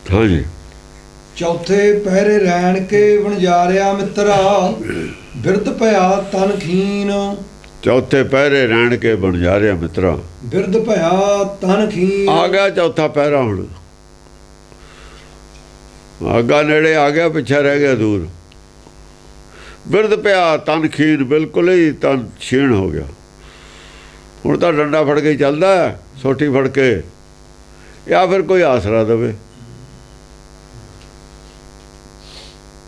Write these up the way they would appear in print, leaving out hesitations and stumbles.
हाँ जी। चौथे पहरे रैन के वणजारिया मित्रा बिरद भया तन खीन। चौथे पहरे रहन के बणजारिया मित्रा बिरद भया तन खीन। आ गया चौथा पहरा हुण, आगा नेड़े आ गया, पिछा रह गया दूर। बिरद पिया तन खीन, बिल्कुल ही तन छीण हो गया। हुण तां डंडा फड़ के चलदा, सोटी फड़ के, या फिर कोई आसरा देवे।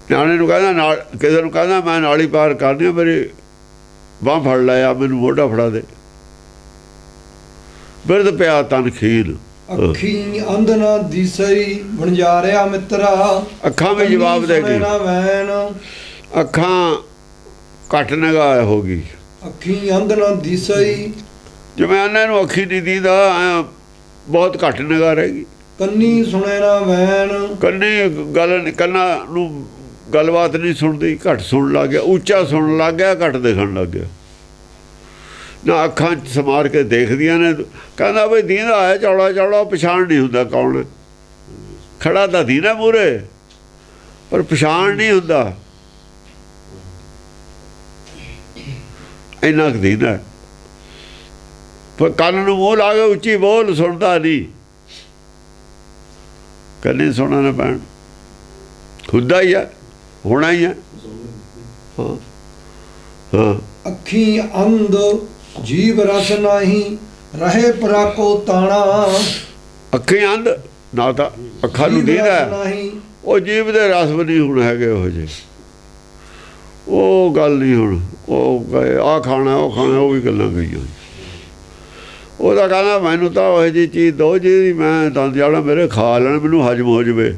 ਨਿਆਣੇ ਨੂੰ ਕਹਿੰਦਾ ਨਾਲ, ਕਿਸੇ ਨੂੰ ਕਹਿੰਦਾ ਮੈਂ ਨਾਲੀ ਪਾਰ ਕਰਨੀ ਆ, ਮੇਰੀ ਬਾਂਹ ਫੜ ਲਿਆ, ਮੈਨੂੰ ਮੋਢਾ ਫੜਾ ਦੇ। ਬਿਰਧ ਪਿਆ ਤਨ ਖੀਨ। ਅੱਖੀ ਅੰਧ ਨਾ ਦਿਸਈ ਵਣਜਾਰਿਆ ਮਿੱਤਰਾ। ਅੱਖਾਂ ਵੀ ਜਵਾਬ ਦੇ ਗਈ, ਵੈਨ। ਅੱਖਾਂ ਘੱਟ ਨਿਗਾਹ ਹੋ ਗਈ। ਅੱਖੀ ਅੰਧ ਨਾ ਦਿਸਈ, ਜਿਵੇਂ ਇਹਨਾਂ ਨੂੰ ਅੱਖੀ ਨਹੀਂ ਦੀਦਾ, ਬਹੁਤ ਘੱਟ ਨਿਗਾਹ ਰਹਿ ਗਈ। ਕੰਨੀ ਸੁਣੇ ਨਾ ਵੈਨ। ਕੰਨੀ ਕੰਨਾਂ ਨੂੰ ਗੱਲਬਾਤ ਨਹੀਂ ਸੁਣਦੀ, ਘੱਟ ਸੁਣਨ ਲੱਗ ਗਿਆ। ਉੱਚਾ ਸੁਣਨ ਲੱਗ ਗਿਆ, ਘੱਟ ਦੇਖਣ ਲੱਗ ਗਿਆ। ਨਾ ਅੱਖਾਂ 'ਚ ਸਮਾਰ ਕੇ ਦੇਖਦੀਆਂ ਨੇ। ਕਹਿੰਦਾ ਬਈ ਦੀਂਦਾ ਹੈ ਚੌੜਾ ਚੌੜਾ, ਪਛਾਣ ਨਹੀਂ ਹੁੰਦਾ ਕੌਣ ਖੜਾ। ਤਾਂ ਦੀਂਦਾ ਮੂਹਰੇ, ਪਰ ਪਛਾਣ ਨਹੀਂ ਹੁੰਦਾ। ਇੰਨਾ ਕੁ ਦੀਂਦਾ, ਪਰ ਕੰਨ ਨੂੰ ਮੂੰਹ ਲਾ ਕੇ ਉੱਚੀ ਬੋਲ, ਸੁਣਦਾ ਨਹੀਂ। ਕੰਨੀ ਸੁਣਨਾ ਨਾ ਪੈਣ, ਹੁੰਦਾ ਹੀ ਆ, ਹੋਣਾ ਹੀ ਹੈ। ਹਾਂ ਹਾਂ। ਅੱਖੀ ਅੰਧ ਜੀਵ ਰਸ ਨਹੀਂ ਰਹੇ ਪਰਾਕੋ ਤਾਣਾ। ਅੱਖੀ ਅੰਧ, ਨਾ ਤਾਂ ਅੱਖਾਂ ਨੂੰ ਦੀਦਾ, ਉਹ ਜੀਵ ਦੇ ਰਸ ਵੀ ਨਹੀਂ ਹੁਣ ਹੈਗੇ ਉਹ ਜਿਹੇ। ਉਹ ਗੱਲ ਨਹੀਂ ਹੁਣ। ਉਹ ਆਹ ਖਾਣਾ, ਉਹ ਖਾਣਾ, ਉਹ ਵੀ ਗੱਲਾਂ ਗਈਆਂ। ਉਹਦਾ ਕਹਿੰਦਾ ਮੈਨੂੰ ਤਾਂ ਉਹ ਜਿਹੀ ਚੀਜ਼ ਦਿਓ ਜਿਹਦੀ ਮੈਂ ਦੰਦ ਜਾਣਾ ਮੇਰੇ ਖਾ ਲੈਣ, ਮੈਨੂੰ ਹਜ਼ਮ ਹੋ ਜਾਵੇ।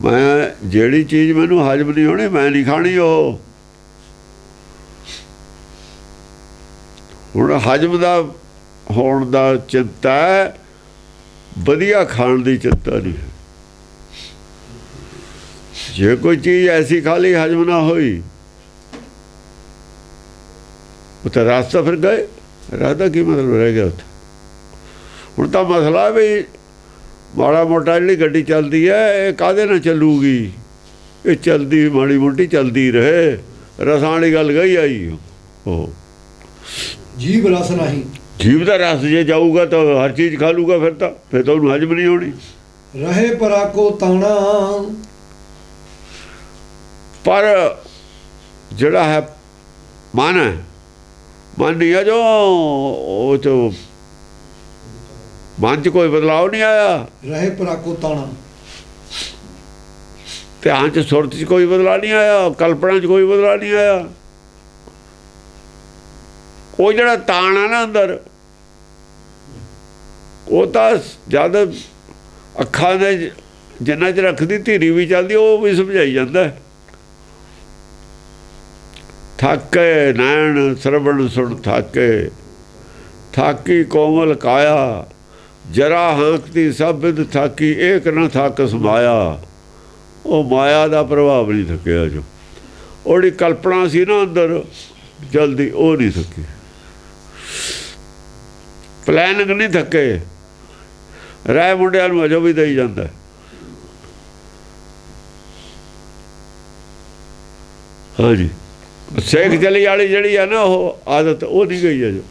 ਮੈਂ ਜਿਹੜੀ ਚੀਜ਼ ਮੈਨੂੰ ਹਜ਼ਮ ਨਹੀਂ ਹੋਣੀ, ਮੈਂ ਨਹੀਂ ਖਾਣੀ ਉਹ। ਹੁਣ ਹਜ਼ਮ ਦਾ ਹੋਣ ਦਾ ਚਿੰਤਾ ਹੈ, ਵਧੀਆ ਖਾਣ ਦੀ ਚਿੰਤਾ ਨਹੀਂ। ਜੇ ਕੋਈ ਚੀਜ਼ ਐਸੀ ਖਾ ਲਈ ਹਜ਼ਮ ਨਾ ਹੋਈ, ਉਹ ਤਾਂ ਰਸਤਾ ਫਿਰ ਗਏ। ਰਸਤਾ ਕੀ ਮਤਲਬ ਰਹਿ ਗਿਆ ਉੱਥੇ? ਹੁਣ ਤਾਂ ਮਸਲਾ ਵੀ ਮਾੜਾ ਮੋਟਾ ਜਿਹੜੀ ਗੱਡੀ ਚੱਲਦੀ ਹੈ, ਇਹ ਕਾਹਦੇ ਨਾਲ ਚੱਲੂਗੀ? ਇਹ ਚੱਲਦੀ ਮਾੜੀ ਮੋਟੀ ਚੱਲਦੀ ਰਹੇ। ਰਸਾਂ ਵਾਲੀ ਗੱਲ ਗਈ ਆਈ। ਉਹ ਜੀਵ ਰਸ ਨਹੀਂ, ਜੀਵ ਦਾ ਰਸ ਜੇ ਜਾਊਗਾ ਤਾਂ ਹਰ ਚੀਜ਼ ਖਾ ਲੂਗਾ, ਫਿਰ ਤਾਂ ਉਹਨੂੰ ਹਜ਼ਮ ਨਹੀਂ ਹੋਣੀ। ਰਹੇ ਪਰਾਕੋ ਤਾਣਾ। ਪਰ ਜਿਹੜਾ ਹੈ ਮਨ ਹੈ, ਮਨ ਨਹੀਂ ਹੈ ਜੋ, ਉਹ 'ਚ ਮਨ 'ਚ ਕੋਈ ਬਦਲਾਅ ਨਹੀਂ ਆਇਆ। ਰਹੇ ਪਰਾਕੋ ਤਾਣਾ, ਧਿਆਨ 'ਚ ਸੁਰਤ 'ਚ ਕੋਈ ਬਦਲਾਅ ਨਹੀਂ ਆਇਆ, ਕਲਪਨਾ 'ਚ ਕੋਈ ਬਦਲਾਅ ਨਹੀਂ ਆਇਆ। ਉਹ ਜਿਹੜਾ ਤਾਣ ਆ ਨਾ ਅੰਦਰ, ਉਹ ਤਾਂ ਜਦ ਅੱਖਾਂ ਦੇ ਜਿੰਨਾ 'ਚ ਰੱਖਦੀ ਧੀਰੀ ਵੀ ਚੱਲਦੀ, ਉਹ ਵੀ ਸਮਝਾਈ ਜਾਂਦਾ। ਥਾਕੇ ਨੈਣ ਸਰਵਣ ਸੁਣ ਥਾਕੇ, ਥਾਕੀ ਕੋਮਲ ਕਾਇਆ, ਜਰਾ ਹਾਂਕਤੀ ਸਭ ਬਿਦ ਥਾਕੀ, ਏਕ ਨਾ ਥਾਕਸ ਮਾਇਆ। ਉਹ ਮਾਇਆ ਦਾ ਪ੍ਰਭਾਵ ਨਹੀਂ ਥੱਕਿਆ। ਜੋ ਉਹਦੀ ਕਲਪਨਾ ਸੀ ਨਾ ਅੰਦਰ ਜਲਦੀ, ਉਹ ਨਹੀਂ ਥੱਕੀ। ਪਲੈਨਿੰਗ ਨਹੀਂ ਥੱਕੇ। ਰਾਏ ਮੁੰਡਿਆਂ ਨੂੰ ਅਜੋ ਵੀ ਦੇਈ ਜਾਂਦਾ। ਹਾਂਜੀ, ਸੇਖ ਜਲੀ ਵਾਲੀ ਜਿਹੜੀ ਆ ਨਾ, ਉਹ ਆਦਤ ਉਹ ਨਹੀਂ ਗਈ ਹੈ। ਜੋ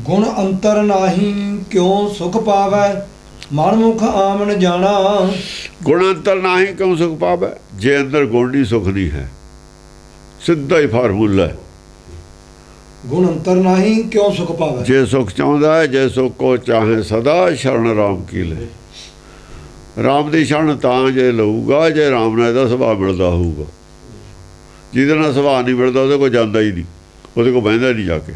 ਗੁਣ ਅੰਤਰ ਨਾਹੀ ਕਿਉਂ ਸੁਖ ਪਾਵੈ, ਮਨਮੁਖ ਆਮਨ ਜਾਣਾ। ਗੁਣ ਅੰਤਰ ਨਾਹੀ ਕਿਉਂ ਸੁਖ ਪਾਵੈ, ਜੇ ਅੰਦਰ ਗੁਣ ਨਹੀਂ ਸੁਖ ਨਹੀਂ ਹੈ। ਸਿੱਧਾ ਹੀ ਫਾਰਮੂਲਾ। ਗੁਣ ਅੰਤਰ ਨਾਹੀ ਕਿਉਂ ਸੁਖ ਪਾਵੈ, ਜੇ ਸੁਖ ਚਾਹੁੰਦਾ ਹੈ, ਜੇ ਸੁਖ ਕੋ ਚਾਹੇ ਸਦਾ, ਸ਼ਰਨ ਰਾਮ ਕੀ ਲੈ। ਰਾਮ ਦੀ ਸ਼ਰਨ ਤਾਂ ਜੇ ਲਊਗਾ ਜੇ ਰਾਮ ਨਾਲ ਇਹਦਾ ਸੁਭਾਅ ਮਿਲਦਾ ਹੋਊਗਾ। ਜਿਹਦੇ ਨਾਲ ਸੁਭਾਅ ਨਹੀਂ ਮਿਲਦਾ, ਉਹਦੇ ਕੋਲ ਜਾਂਦਾ ਹੀ ਨਹੀਂ, ਉਹਦੇ ਕੋਲ ਬਹਿੰਦਾ ਨਹੀਂ ਜਾ ਕੇ।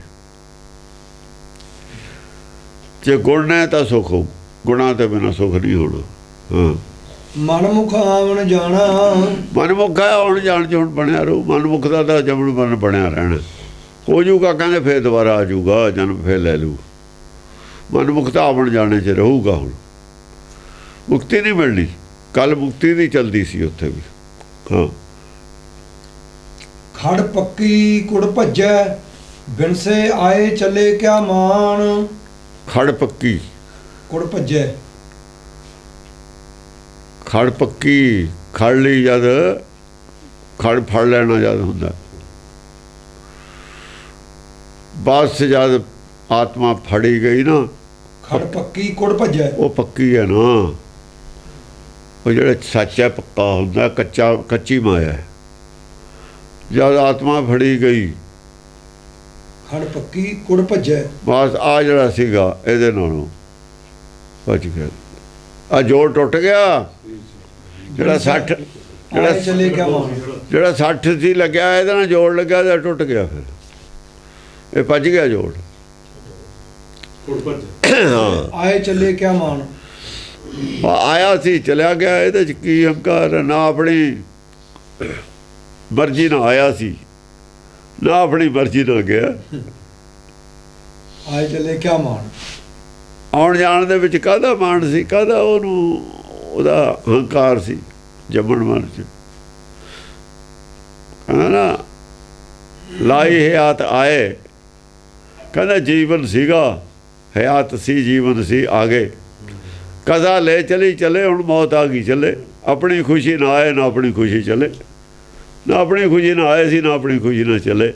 ਜੇ ਗੁਣ ਹੈ ਤਾਂ ਸੁਖ ਹੋਊ, ਗੁਣਾਂ ਤੋਂ ਬਿਨਾਂ ਸੁਖ ਨਹੀਂ ਹੋਣਾ। ਹਾਂ, ਮਨਮੁਖ ਆਵਣ ਜਾਣਾ। ਮਨਮੁਖ ਹੈ, ਆਉਣ ਜਾਣ 'ਚ ਹੁਣ ਬਣਿਆ ਰਹੂ। ਮਨਮੁਖ ਦਾ ਤਾਂ ਜਮਨ ਮਨ ਬਣਿਆ ਰਹਿਣਾ। ਹੋ ਜੂਗਾ ਕਹਿੰਦੇ, ਫਿਰ ਦੁਬਾਰਾ ਆ ਜੂਗਾ ਜਨਮ, ਫਿਰ ਲੈ ਲੂ। ਮਨਮੁਖ ਤਾਂ ਆਵਣ ਜਾਣੇ 'ਚ ਰਹੂਗਾ। ਹੁਣ ਮੁਕਤੀ ਨਹੀਂ ਮਿਲਣੀ। ਕੱਲ ਮੁਕਤੀ ਦੀ ਚਲਦੀ ਸੀ ਉੱਥੇ ਵੀ। ਹਾਂ, ਖੜ ਪੱਕੀ ਕੁੜ ਭੱਜੈ, ਬਿਨਸੇ ਆਏ ਚੱਲੇ ਕਿਆ ਮਾਨ। ਖੜ ਪੱਕੀ, ਕੁੜ ਭੱਜੈ। ਖੜ ਪੱਕੀ ਖੜ ਲਈ ਜਦ ਖੜ ਫੜ ਲੈਣਾ ਜਦ ਹੁੰਦਾ, ਬਸ ਜਦ ਆਤਮਾ ਫੜੀ ਗਈ ਨਾ, ਖੜ ਪੱਕੀ ਕੁੜ ਭੱਜੈ। ਉਹ ਪੱਕੀ ਹੈ ਨਾ। ਉਹ ਜਿਹੜਾ ਸੱਚ ਹੈ ਪੱਕਾ ਹੁੰਦਾ, ਕੱਚੀ ਮਾਇਆ ਹੈ। ਜਦ ਆਤਮਾ ਫੜੀ ਗਈ, ਖੜ ਪੱਕੀ ਕੁੜ ਭੱਜੈ। ਬਸ ਆ ਜਿਹੜਾ ਸੀਗਾ ਇਹਦੇ ਨਾਲੋਂ ਬਚ ਗਿਆ। ਆ ਜੋੜ ਟੁੱਟ ਗਿਆ। ਜਿਹੜਾ 60 ਆਏ ਚੱਲੇ ਕਿਆ ਮਾਨ। ਜਿਹੜਾ 60 ਸੀ ਲੱਗਿਆ, ਇਹਦੇ ਨਾਲ ਜੋੜ ਲੱਗਿਆ ਤਾਂ ਟੁੱਟ ਗਿਆ। ਫਿਰ ਇਹ ਭੱਜ ਗਿਆ ਜੋੜ। ਹਾਂ, ਆਏ ਚੱਲੇ ਕਿਆ ਮਾਨ। ਆਇਆ ਸੀ ਚਲਿਆ ਗਿਆ। ਇਹਦੇ ਚ ਕੀ ਹੰਕਾਰ, ਨਾ ਆਪਣੀ ਮਰਜ਼ੀ ਨਾਲ ਆਇਆ ਸੀ, ਨਾ ਆਪਣੀ ਮਰਜ਼ੀ ਨਾਲ ਗਿਆ। ਆਏ ਚੱਲੇ ਕਿਆ ਮਾਨ। ਆਉਣ ਜਾਣ ਦੇ ਵਿੱਚ ਕਾਹਦਾ ਮਾਣ ਸੀ, ਕਾਹਦਾ ਉਹਨੂੰ ਉਹਦਾ ਹੰਕਾਰ ਸੀ ਜੰਮਣ ਮਨ ਚ। ਕਹਿੰਦਾ ਨਾ ਲਾਈ ਹਯਾਤ ਆਏ, ਕਹਿੰਦਾ ਜੀਵਨ ਸੀਗਾ, ਹਯਾਤ ਸੀ, ਜੀਵਨ ਸੀ, ਆਗੇ ਕਜ਼ਾ ਲੈ ਚਲੀ ਚਲੇ, ਹੁਣ ਮੌਤ ਆ ਗਈ ਚੱਲੇ। ਆਪਣੀ ਖੁਸ਼ੀ ਨਾ ਆਏ, ਨਾ ਆਪਣੀ ਖੁਸ਼ੀ ਚੱਲੇ, ਨਾ ਆਪਣੀ ਖੁਸ਼ੀ ਨਾ ਆਏ ਸੀ, ਨਾ ਆਪਣੀ ਖੁਸ਼ੀ ਨਾਲ ਚੱਲੇ।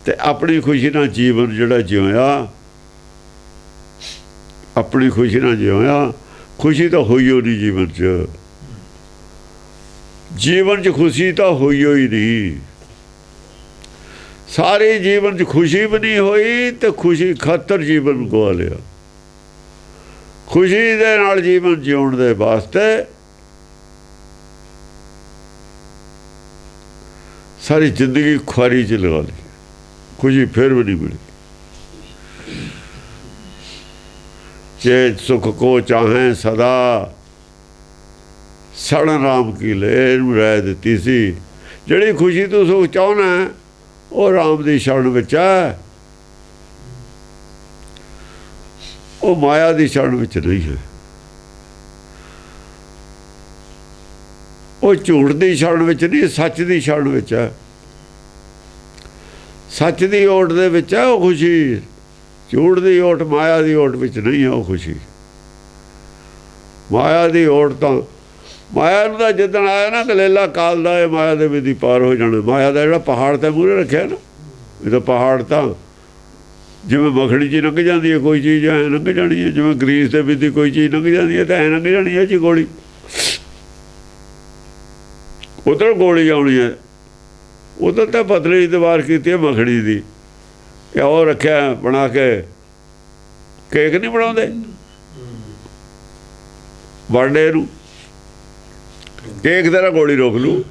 ਤੇ ਆਪਣੀ ਖੁਸ਼ੀ ਨਾਲ ਜੀਵਨ ਜਿਹੜਾ ਜਿਉਇਆ, ਆਪਣੀ ਖੁਸ਼ੀ ਨਾਲ ਜਿਉਇਆ। ਖੁਸ਼ੀ ਤਾਂ ਹੋਈ ਓ ਨਹੀਂ ਜੀਵਨ 'ਚ, ਜੀਵਨ 'ਚ ਖੁਸ਼ੀ ਤਾਂ ਹੋਈ ਓ ਹੀ ਨਹੀਂ। ਸਾਰੇ ਜੀਵਨ 'ਚ ਖੁਸ਼ੀ ਵੀ ਨਹੀਂ ਹੋਈ, ਤੇ ਖੁਸ਼ੀ ਖਾਤਰ ਜੀਵਨ ਗਵਾ ਲਿਆ। ਖੁਸ਼ੀ ਦੇ ਨਾਲ ਜੀਵਨ ਜਿਉਣ ਦੇ ਵਾਸਤੇ ਸਾਰੀ ਜ਼ਿੰਦਗੀ ਖੁਆਰੀ 'ਚ ਲਗਾ ਲਈ, ਖੁਸ਼ੀ ਫਿਰ ਵੀ ਨਹੀਂ ਮਿਲੀ। ਜੇ ਸੁਖ ਕੋ ਚਾਹੇ ਸਦਾ, ਸੜਨ ਰਾਮ ਕੀ ਲੈ ਨੂੰ ਰਹਿ ਦਿੱਤੀ ਸੀ। ਜਿਹੜੀ ਖੁਸ਼ੀ ਤੂੰ ਸੁਖ ਚਾਹੁੰਦਾ, ਉਹ ਰਾਮ ਦੀ ਸ਼ਰਨ ਵਿੱਚ ਹੈ, ਉਹ ਮਾਇਆ ਦੀ ਸ਼ਰਨ ਵਿੱਚ ਨਹੀਂ ਹੈ। ਉਹ ਝੂਠ ਦੀ ਸ਼ਰਨ ਵਿੱਚ ਨਹੀਂ, ਸੱਚ ਦੀ ਸ਼ਰਨ ਵਿੱਚ ਹੈ। ਸੱਚ ਦੀ ਓਟ ਦੇ ਵਿੱਚ ਹੈ ਉਹ ਖੁਸ਼ੀ। ਝੂਠ ਦੀ ਓਟ, ਮਾਇਆ ਦੀ ਓਟ ਵਿੱਚ ਨਹੀਂ ਹੈ ਉਹ ਖੁਸ਼ੀ। ਮਾਇਆ ਦੀ ਓਟ ਤਾਂ, ਮਾਇਆ ਨੂੰ ਤਾਂ ਜਿੱਦਣ ਆਇਆ ਨਾ ਦਲੇਲਾ ਕਾਲ ਦਾ, ਇਹ ਮਾਇਆ ਦੇ ਵਿਧੀ ਪਾਰ ਹੋ ਜਾਣਾ। ਮਾਇਆ ਦਾ ਜਿਹੜਾ ਪਹਾੜ ਤੇ ਮੂਹਰੇ ਰੱਖਿਆ ਨਾ, ਇਹ ਤਾਂ ਪਹਾੜ ਤਾਂ ਜਿਵੇਂ ਮੱਖਣੀ 'ਚ ਲੰਘ ਜਾਂਦੀ ਹੈ ਕੋਈ ਚੀਜ਼, ਐ ਲੰਘ ਜਾਣੀ ਹੈ। ਜਿਵੇਂ ਗਰੀਸ ਦੇ ਵਿੱਚ ਕੋਈ ਚੀਜ਼ ਲੰਘ ਜਾਂਦੀ ਹੈ ਤਾਂ ਐਂ ਲੰਘ ਜਾਣੀ ਹੈ ਜੀ ਗੋਲੀ। ਉੱਧਰ ਗੋਲੀ ਆਉਣੀ ਹੈ, ਉੱਧਰ ਤਾਂ ਪਤਲੀ ਦੀਵਾਰ ਕੀਤੀ ਹੈ ਮੱਖਣੀ ਦੀ। ਕਿ ਉਹ ਰੱਖਿਆ ਬਣਾ ਕੇ, ਕੇਕ ਨਹੀਂ ਬਣਾਉਂਦੇ ਬਰਥਡੇ ਨੂੰ, ਕੇਕ ਤੇਰਾ ਗੋਲੀ ਰੋਕ ਲੂ।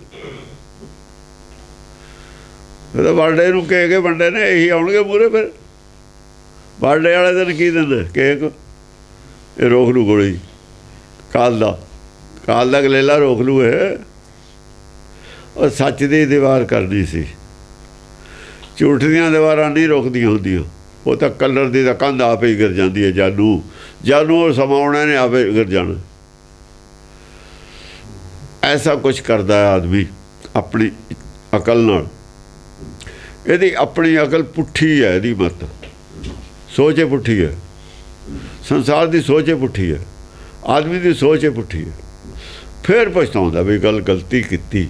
ਇਹਦਾ ਬਰਥਡੇ ਨੂੰ ਕੇਕ ਵੰਡੇ ਨੇ, ਇਹੀ ਆਉਣਗੇ ਮੂਹਰੇ। ਫਿਰ ਬਰਥਡੇ ਵਾਲੇ ਦਿਨ ਕੀ ਦਿੰਦੇ ਕੇਕ, ਇਹ ਰੋਕ ਲੂ ਗੋਲੀ। ਕਾਲ ਦਾ ਗਲੇਲਾ ਰੋਕ ਲੂ। ਇਹ ਉਹ ਸੱਚ ਦੀ ਦੀਵਾਰ ਕਰਨੀ ਸੀ, ਝੂਠ ਦੀਆਂ ਦੀਵਾਰਾਂ ਨਹੀਂ ਰੋਕਦੀਆਂ ਹੁੰਦੀਆਂ। ਉਹ ਤਾਂ ਕਲਰ ਦੀ ਤਾਂ ਕੰਧ ਆਪੇ ਹੀ ਗਿਰ ਜਾਂਦੀ ਹੈ। ਜਾਨੂ ਉਹ ਸਮਾਉਣਾ ਨੇ ਆਪੇ ਗਿਰ ਜਾਣਾ। ਐਸਾ ਕੁਛ ਕਰਦਾ ਹੈ ਆਦਮੀ ਆਪਣੀ ਅਕਲ ਨਾਲ। ਇਹਦੀ ਆਪਣੀ ਅਕਲ ਪੁੱਠੀ ਹੈ, ਇਹਦੀ ਮਤ ਸੋਚ ਪੁੱਠੀ ਹੈ। ਸੰਸਾਰ ਦੀ ਸੋਚ ਪੁੱਠੀ ਹੈ, ਆਦਮੀ ਦੀ ਸੋਚ ਪੁੱਠੀ ਹੈ। ਫਿਰ ਪਛਤਾਉਂਦਾ ਵੀ ਗੱਲ ਗਲਤੀ ਕੀਤੀ।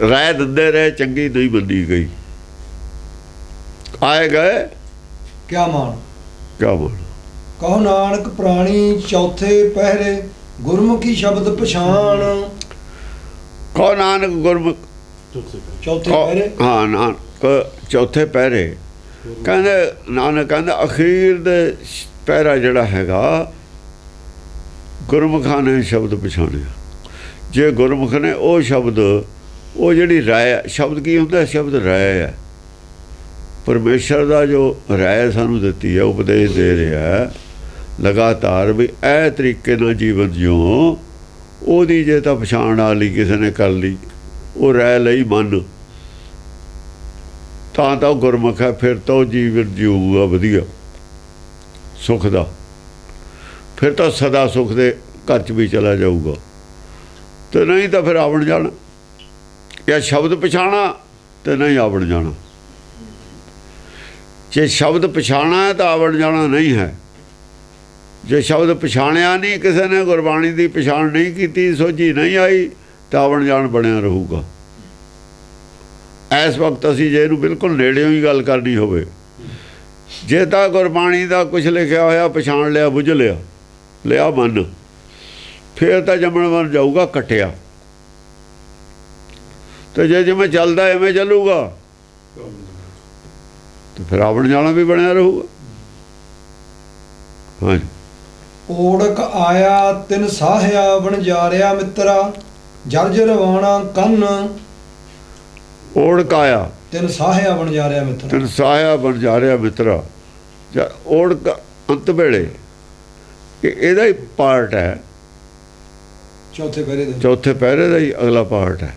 ਰਾਏ ਦਿੰਦੇ ਰਹੇ, ਚੰਗੀ ਨਹੀਂ ਮੰਨੀ ਗਈ। ਆਏ ਗਏ ਕਿਆ ਮਾਨ। ਕਿਆ ਮਾਨ। ਕਹੋ ਨਾਨਕ ਪ੍ਰਾਣੀ ਚੌਥੇ ਪਹਿਰੇ, ਗੁਰਮੁਖੀ ਸ਼ਬਦ ਪਛਾਣ। ਕਹੋ ਨਾਨਕ ਗੁਰਮੁਖ ਚੌਥੇ ਪਹਿਰੇ। ਹਾਂ, ਨਾਨਕ ਚੌਥੇ ਪਹਿਰੇ। ਕਹਿੰਦੇ ਨਾਨਕ ਕਹਿੰਦਾ ਅਖੀਰ ਦੇ ਪਹਿਰਾ ਜਿਹੜਾ ਹੈਗਾ, ਗੁਰਮੁਖਾਂ ਨੇ ਸ਼ਬਦ ਪਛਾਣਿਆ। ਜੇ ਗੁਰਮੁਖ ਨੇ ਉਹ ਸ਼ਬਦ, ਉਹ ਜਿਹੜੀ ਰਾਏ, ਸ਼ਬਦ ਕੀ ਹੁੰਦਾ? ਸ਼ਬਦ ਰਾਏ ਹੈ। ਪਰਮੇਸ਼ਰ ਦਾ ਜੋ ਰਾਏ ਸਾਨੂੰ ਦਿੱਤੀ ਹੈ, ਉਪਦੇਸ਼ ਦੇ ਰਿਹਾ ਲਗਾਤਾਰ ਵੀ ਇਹ ਤਰੀਕੇ ਨਾਲ ਜੀਵਨ ਜਿਉ। ਉਹਦੀ ਜੇ ਤਾਂ ਪਛਾਣ ਆ ਲਈ, ਕਿਸੇ ਨੇ ਕਰ ਲਈ, ਉਹ ਰਾਏ ਲਈ ਮਨ, ਤਾਂ ਉਹ ਗੁਰਮੁਖ ਹੈ। ਫਿਰ ਤਾਂ ਉਹ ਜੀਵਨ ਜਿਊਗਾ ਵਧੀਆ ਸੁੱਖ ਦਾ। ਫਿਰ ਤਾਂ ਸਦਾ ਸੁੱਖ ਦੇ ਘਰ 'ਚ ਵੀ ਚਲਾ ਜਾਊਗਾ। ਤੇ ਨਹੀਂ ਤਾਂ ਫਿਰ ਆਵਣ ਜਾਣਾ, ਜਾਂ ਸ਼ਬਦ ਪਛਾਣਾ ਤੇ ਨਹੀਂ ਆਵਣ ਜਾਣਾ। ਜੇ ਸ਼ਬਦ ਪਛਾਣਾ ਹੈ ਤਾਂ ਆਵਣ ਜਾਣਾ ਨਹੀਂ ਹੈ। ਜੇ ਸ਼ਬਦ ਪਛਾਣਿਆ ਨਹੀਂ, ਕਿਸੇ ਨੇ ਗੁਰਬਾਣੀ ਦੀ ਪਛਾਣ ਨਹੀਂ ਕੀਤੀ, ਸੋਝੀ ਨਹੀਂ ਆਈ, ਤਾਂ ਆਵਣ ਜਾਣ ਬਣਿਆ ਰਹੂਗਾ। ਇਸ ਵਕਤ ਅਸੀਂ ਜੇ ਇਹਨੂੰ ਬਿਲਕੁਲ ਨੇੜਿਓਂ ਹੀ ਗੱਲ ਕਰਨੀ ਹੋਵੇ, ਜੇ ਤਾਂ ਗੁਰਬਾਣੀ ਦਾ ਕੁਝ ਲਿਖਿਆ ਹੋਇਆ ਪਛਾਣ ਲਿਆ, ਬੁੱਝ ਲਿਆ ਮਨ, ਫਿਰ ਤਾਂ ਜੰਮਣ ਬਣ ਜਾਊਗਾ ਕੱਟਿਆ। ਤੇ ਜੇ ਜਿਵੇਂ ਚੱਲਦਾ ਐਵੇਂ ਚੱਲੂਗਾ, ਤੇ ਫਿਰ ਆਵਣ ਜਾਣਾ ਵੀ ਬਣਿਆ ਰਹੂਗਾ। ਹਾਂਜੀ। ਓੜਕ ਆਇਆ ਤਿਨ ਸਾਹਿਆ ਵਣਜਾਰਿਆ ਮਿੱਤਰਾ, ਜਰਜਰ ਵਾਣਾ ਕੰਨ। ਓੜਕ ਆਇਆ ਤਿਨ ਸਾਹਿਆ ਵਣਜਾਰਿਆ ਮਿੱਤਰਾ, ਤਿਨ ਸਾਹਿਆ ਬਣ ਜਾ ਰਿਹਾ ਮਿੱਤਰਾ। ਓੜਕ ਅੰਤ ਵੇਲੇ, ਇਹਦਾ ਹੀ ਪਾਰਟ ਹੈ, ਚੌਥੇ ਪਹਿਰੇ ਦਾ ਹੀ ਅਗਲਾ ਪਾਰਟ ਹੈ।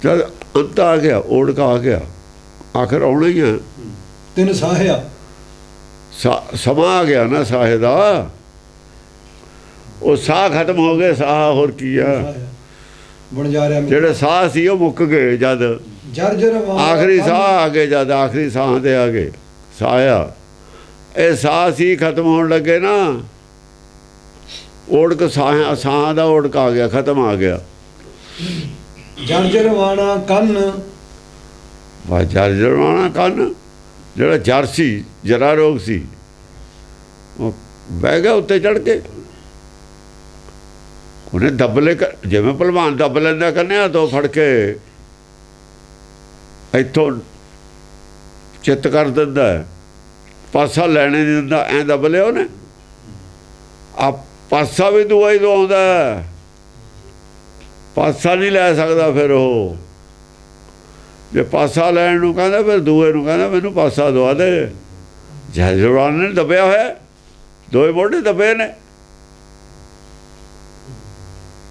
ਜਦ ਅੰਤ ਆ ਗਿਆ, ਓੜਕ ਆ ਗਿਆ, ਆਖਰ ਆਉਣਾ ਹੀ ਹੈ। ਤਿਨ ਸਾਹਿਆ, ਸਮਾਂ ਆ ਗਿਆ ਨਾ ਸਾਹੇ ਦਾ, ਉਹ ਸਾਹ ਖਤਮ ਹੋ ਗਏ। ਸਾਹ ਹੋਰ ਕੀ ਆ, ਵਣਜਾਰਿਆ ਜਿਹੜੇ ਸਾਹ ਸੀ ਉਹ ਮੁੱਕ ਗਏ। ਜਦ ਜਰਜਰ ਆਖਰੀ ਸਾਹ ਆ ਗਏ, ਜਦ ਆਖਰੀ ਸਾਹ ਦੇ ਆ ਗਏ, ਸਾਹਿਆ ਇਹ ਸਾਹ ਸੀ ਖਤਮ ਹੋਣ ਲੱਗੇ ਨਾ, ਓੜਕ ਸਾਹ ਦਾ ਓੜਕ ਆ ਗਿਆ, ਖਤਮ ਆ ਗਿਆ। ਜਰਜਰ ਵਾਣਾ ਕੰਨ, ਵਾ ਜਰਜਰ ਵਾਣਾ ਕੰਨ, ਜਿਹੜਾ ਜਰ ਸੀ, ਜਰਾ ਰੋਗ ਸੀ, ਉਹ ਬਹਿ ਗਿਆ ਉੱਤੇ ਚੜ੍ਹ ਕੇ। ਉਹਨੇ ਦੱਬ ਲੈ, ਜਿਵੇਂ ਭਲਵਾਨ ਦੱਬ ਲੈਂਦਾ ਕੰਨਿਆ ਤੋਂ ਫੜ ਕੇ ਇੱਥੋਂ ਚਿੱਤ ਕਰ ਦਿੰਦਾ, ਪਾਸਾ ਲੈਣੇ ਨਹੀਂ ਦਿੰਦਾ, ਐਂ ਦੱਬ ਲਿਆ ਉਹਨੇ। ਆ ਪਾਸਾ ਵੀ ਦੂਆ ਹੀ ਦਵਾਉਂਦਾ, ਪਾਸਾ ਨਹੀਂ ਲੈ ਸਕਦਾ। ਫਿਰ ਉਹ ਜੇ ਪਾਸਾ ਲੈਣ ਨੂੰ ਕਹਿੰਦਾ, ਫਿਰ ਦੂਏ ਨੂੰ ਕਹਿੰਦਾ ਮੈਨੂੰ ਪਾਸਾ ਦਵਾ ਦੇ। ਜਰਜਰਾਨ ਨੇ ਦੱਬਿਆ ਹੋਇਆ, ਦੋਏ ਮੋਢੇ ਦੱਬੇ ਨੇ,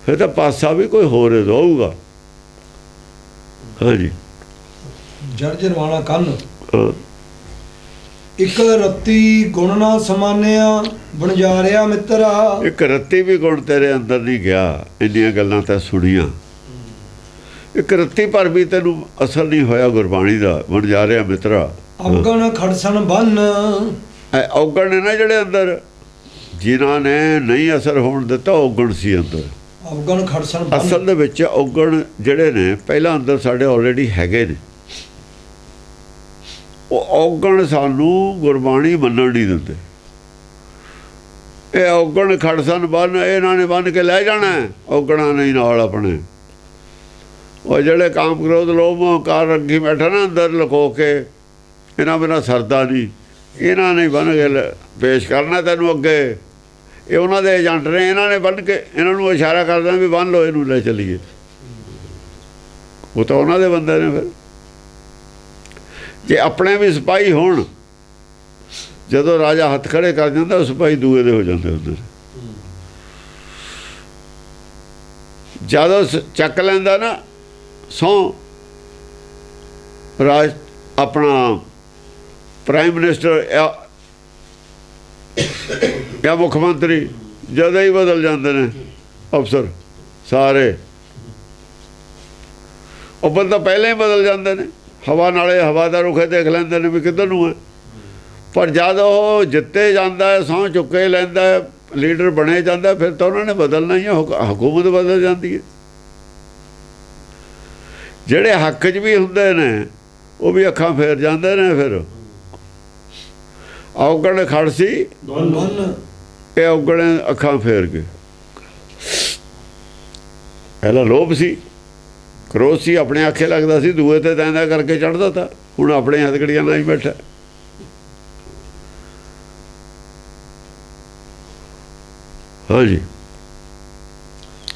ਫਿਰ ਤਾਂ ਪਾਸਾ ਵੀ ਕੋਈ ਹੋਰ ਦਊਗਾ। ਹਾਂਜੀ। ਜਰਜਰ ਵਾਣਾ ਕੰਨ, ਹਾਂ। ਇੱਕ ਰੱਤੀ ਗੁਣ ਨਾ ਸਮਾਨਿਆ ਵਣਜਾਰਿਆ ਮਿੱਤਰਾ। ਇੱਕ ਰੱਤੀ ਵੀ ਗੁਣ ਤੇਰੇ ਅੰਦਰ ਨਹੀਂ ਗਿਆ, ਇੰਨੀਆਂ ਗੱਲਾਂ ਤਾਂ ਸੁਣੀਆਂ, ਇੱਕ ਰੱਤੀ ਪਰ ਵੀ ਤੈਨੂੰ ਅਸਰ ਨਹੀਂ ਹੋਇਆ ਗੁਰਬਾਣੀ ਦਾ, ਵਣਜਾਰਿਆ ਮਿੱਤਰਾ। ਔਗਣ ਖੜਸਣ ਬੰਨ, ਔਗਣ ਨੇ ਨਾ ਜਿਹੜੇ ਅੰਦਰ, ਜਿਨ੍ਹਾਂ ਨੇ ਨਹੀਂ ਅਸਰ ਹੋਣ ਦਿੱਤਾ, ਔਗਣ ਸੀ ਅੰਦਰ। ਔਗਣ ਖੜਸਣ ਬੰਨ, ਅਸਲ ਦੇ ਵਿੱਚ ਔਗਣ ਜਿਹੜੇ ਨੇ ਪਹਿਲਾਂ ਅੰਦਰ ਸਾਡੇ ਆਲਰੇਡੀ ਹੈਗੇ ਨੇ। ਉਹ ਔਗਣ ਸਾਨੂੰ ਗੁਰਬਾਣੀ ਮੰਨਣ ਨਹੀਂ ਦਿੰਦੇ। ਇਹ ਔਗਣ ਖੜਸਣ ਬੰਨ, ਇਹਨਾਂ ਨੇ ਬੰਨ ਕੇ ਲੈ ਜਾਣਾ ਔਗਣਾਂ ਨੇ ਨਾਲ ਆਪਣੇ। ਉਹ ਜਿਹੜੇ ਕਾਮ ਕ੍ਰੋਧ ਲੋਭ ਹੰਕਾਰ ਰੱਖੀ ਬੈਠਾ ਨਾ ਅੰਦਰ ਲੁਕੋ ਕੇ, ਇਹਨਾਂ ਬਿਨਾਂ ਸਰਦਾ ਨਹੀਂ, ਇਹਨਾਂ ਨੇ ਬੰਨ ਕੇ ਪੇਸ਼ ਕਰਨਾ ਤੈਨੂੰ ਅੱਗੇ। ਇਹ ਉਹਨਾਂ ਦੇ ਏਜੰਟ ਨੇ, ਇਹਨਾਂ ਨੇ ਬੰਨ ਕੇ ਇਹਨਾਂ ਨੂੰ ਇਸ਼ਾਰਾ ਕਰਦਾ ਵੀ ਬੰਨ ਲਓ ਇਹਨੂੰ, ਲੈ ਚੱਲੀਏ। ਉਹ ਤਾਂ ਉਹਨਾਂ ਦੇ ਬੰਦੇ ਨੇ। ਫਿਰ ਜੇ ਆਪਣੇ ਵੀ ਸਿਪਾਹੀ ਹੋਣ, ਜਦੋਂ ਰਾਜਾ ਹੱਥ ਖੜੇ ਕਰ ਜਾਂਦਾ, ਸਿਪਾਹੀ ਦੂਏ ਦੇ ਹੋ ਜਾਂਦੇ ਹੁੰਦੇ। ਜਦੋਂ ਚੱਕ ਲੈਂਦਾ ਨਾ ਸਹੁੰ ਰਾਜ, ਆਪਣਾ ਪ੍ਰਾਈਮ ਮਿਨਿਸਟਰ ਜਾਂ ਮੁੱਖ ਮੰਤਰੀ, ਜਦੋਂ ਹੀ ਬਦਲ ਜਾਂਦੇ ਨੇ ਅਫਸਰ ਸਾਰੇ। ਉਹ ਬੰਦਾ ਪਹਿਲਾਂ ਹੀ ਬਦਲ ਜਾਂਦੇ ਨੇ। ਹਵਾ ਨਾਲੇ ਹਵਾ ਦਾ ਰੁਖ ਦੇਖ ਲੈਂਦੇ ਨੇ ਵੀ ਕਿੱਧਰ ਨੂੰ ਹੈ। ਪਰ ਜਦ ਉਹ ਜਿੱਤੇ ਜਾਂਦਾ ਹੈ, ਸਹੁੰ ਚੁੱਕੇ ਲੈਂਦਾ, ਲੀਡਰ ਬਣੇ ਜਾਂਦਾ, ਫਿਰ ਤਾਂ ਉਹਨਾਂ ਨੇ ਬਦਲਣਾ ਹੀ ਹੈ, ਹਕੂਮਤ ਬਦਲ ਜਾਂਦੀ ਹੈ। ਜਿਹੜੇ ਹੱਕ 'ਚ ਵੀ ਹੁੰਦੇ ਨੇ ਉਹ ਵੀ ਅੱਖਾਂ ਫੇਰ ਜਾਂਦੇ ਨੇ। ਫਿਰ ਔਗਣ ਖੜ ਸੀ ਬੰਨ, ਇਹ ਔਗਣ ਅੱਖਾਂ ਫੇਰ ਗਏ। ਪਹਿਲਾਂ ਲੋਭ ਸੀ, ਕ੍ਰੋਧ ਸੀ, ਆਪਣੇ ਆਖੇ ਲੱਗਦਾ ਸੀ, ਦੂਏ ਤੇ ਤੈਂਦਾ ਕਰਕੇ ਚੜ੍ਹਦਾ ਤਾ, ਹੁਣ ਆਪਣੇ ਹੱਥਕੜੀਆਂ ਨਾਲ ਹੀ ਬੈਠਾ। ਹਾਂਜੀ।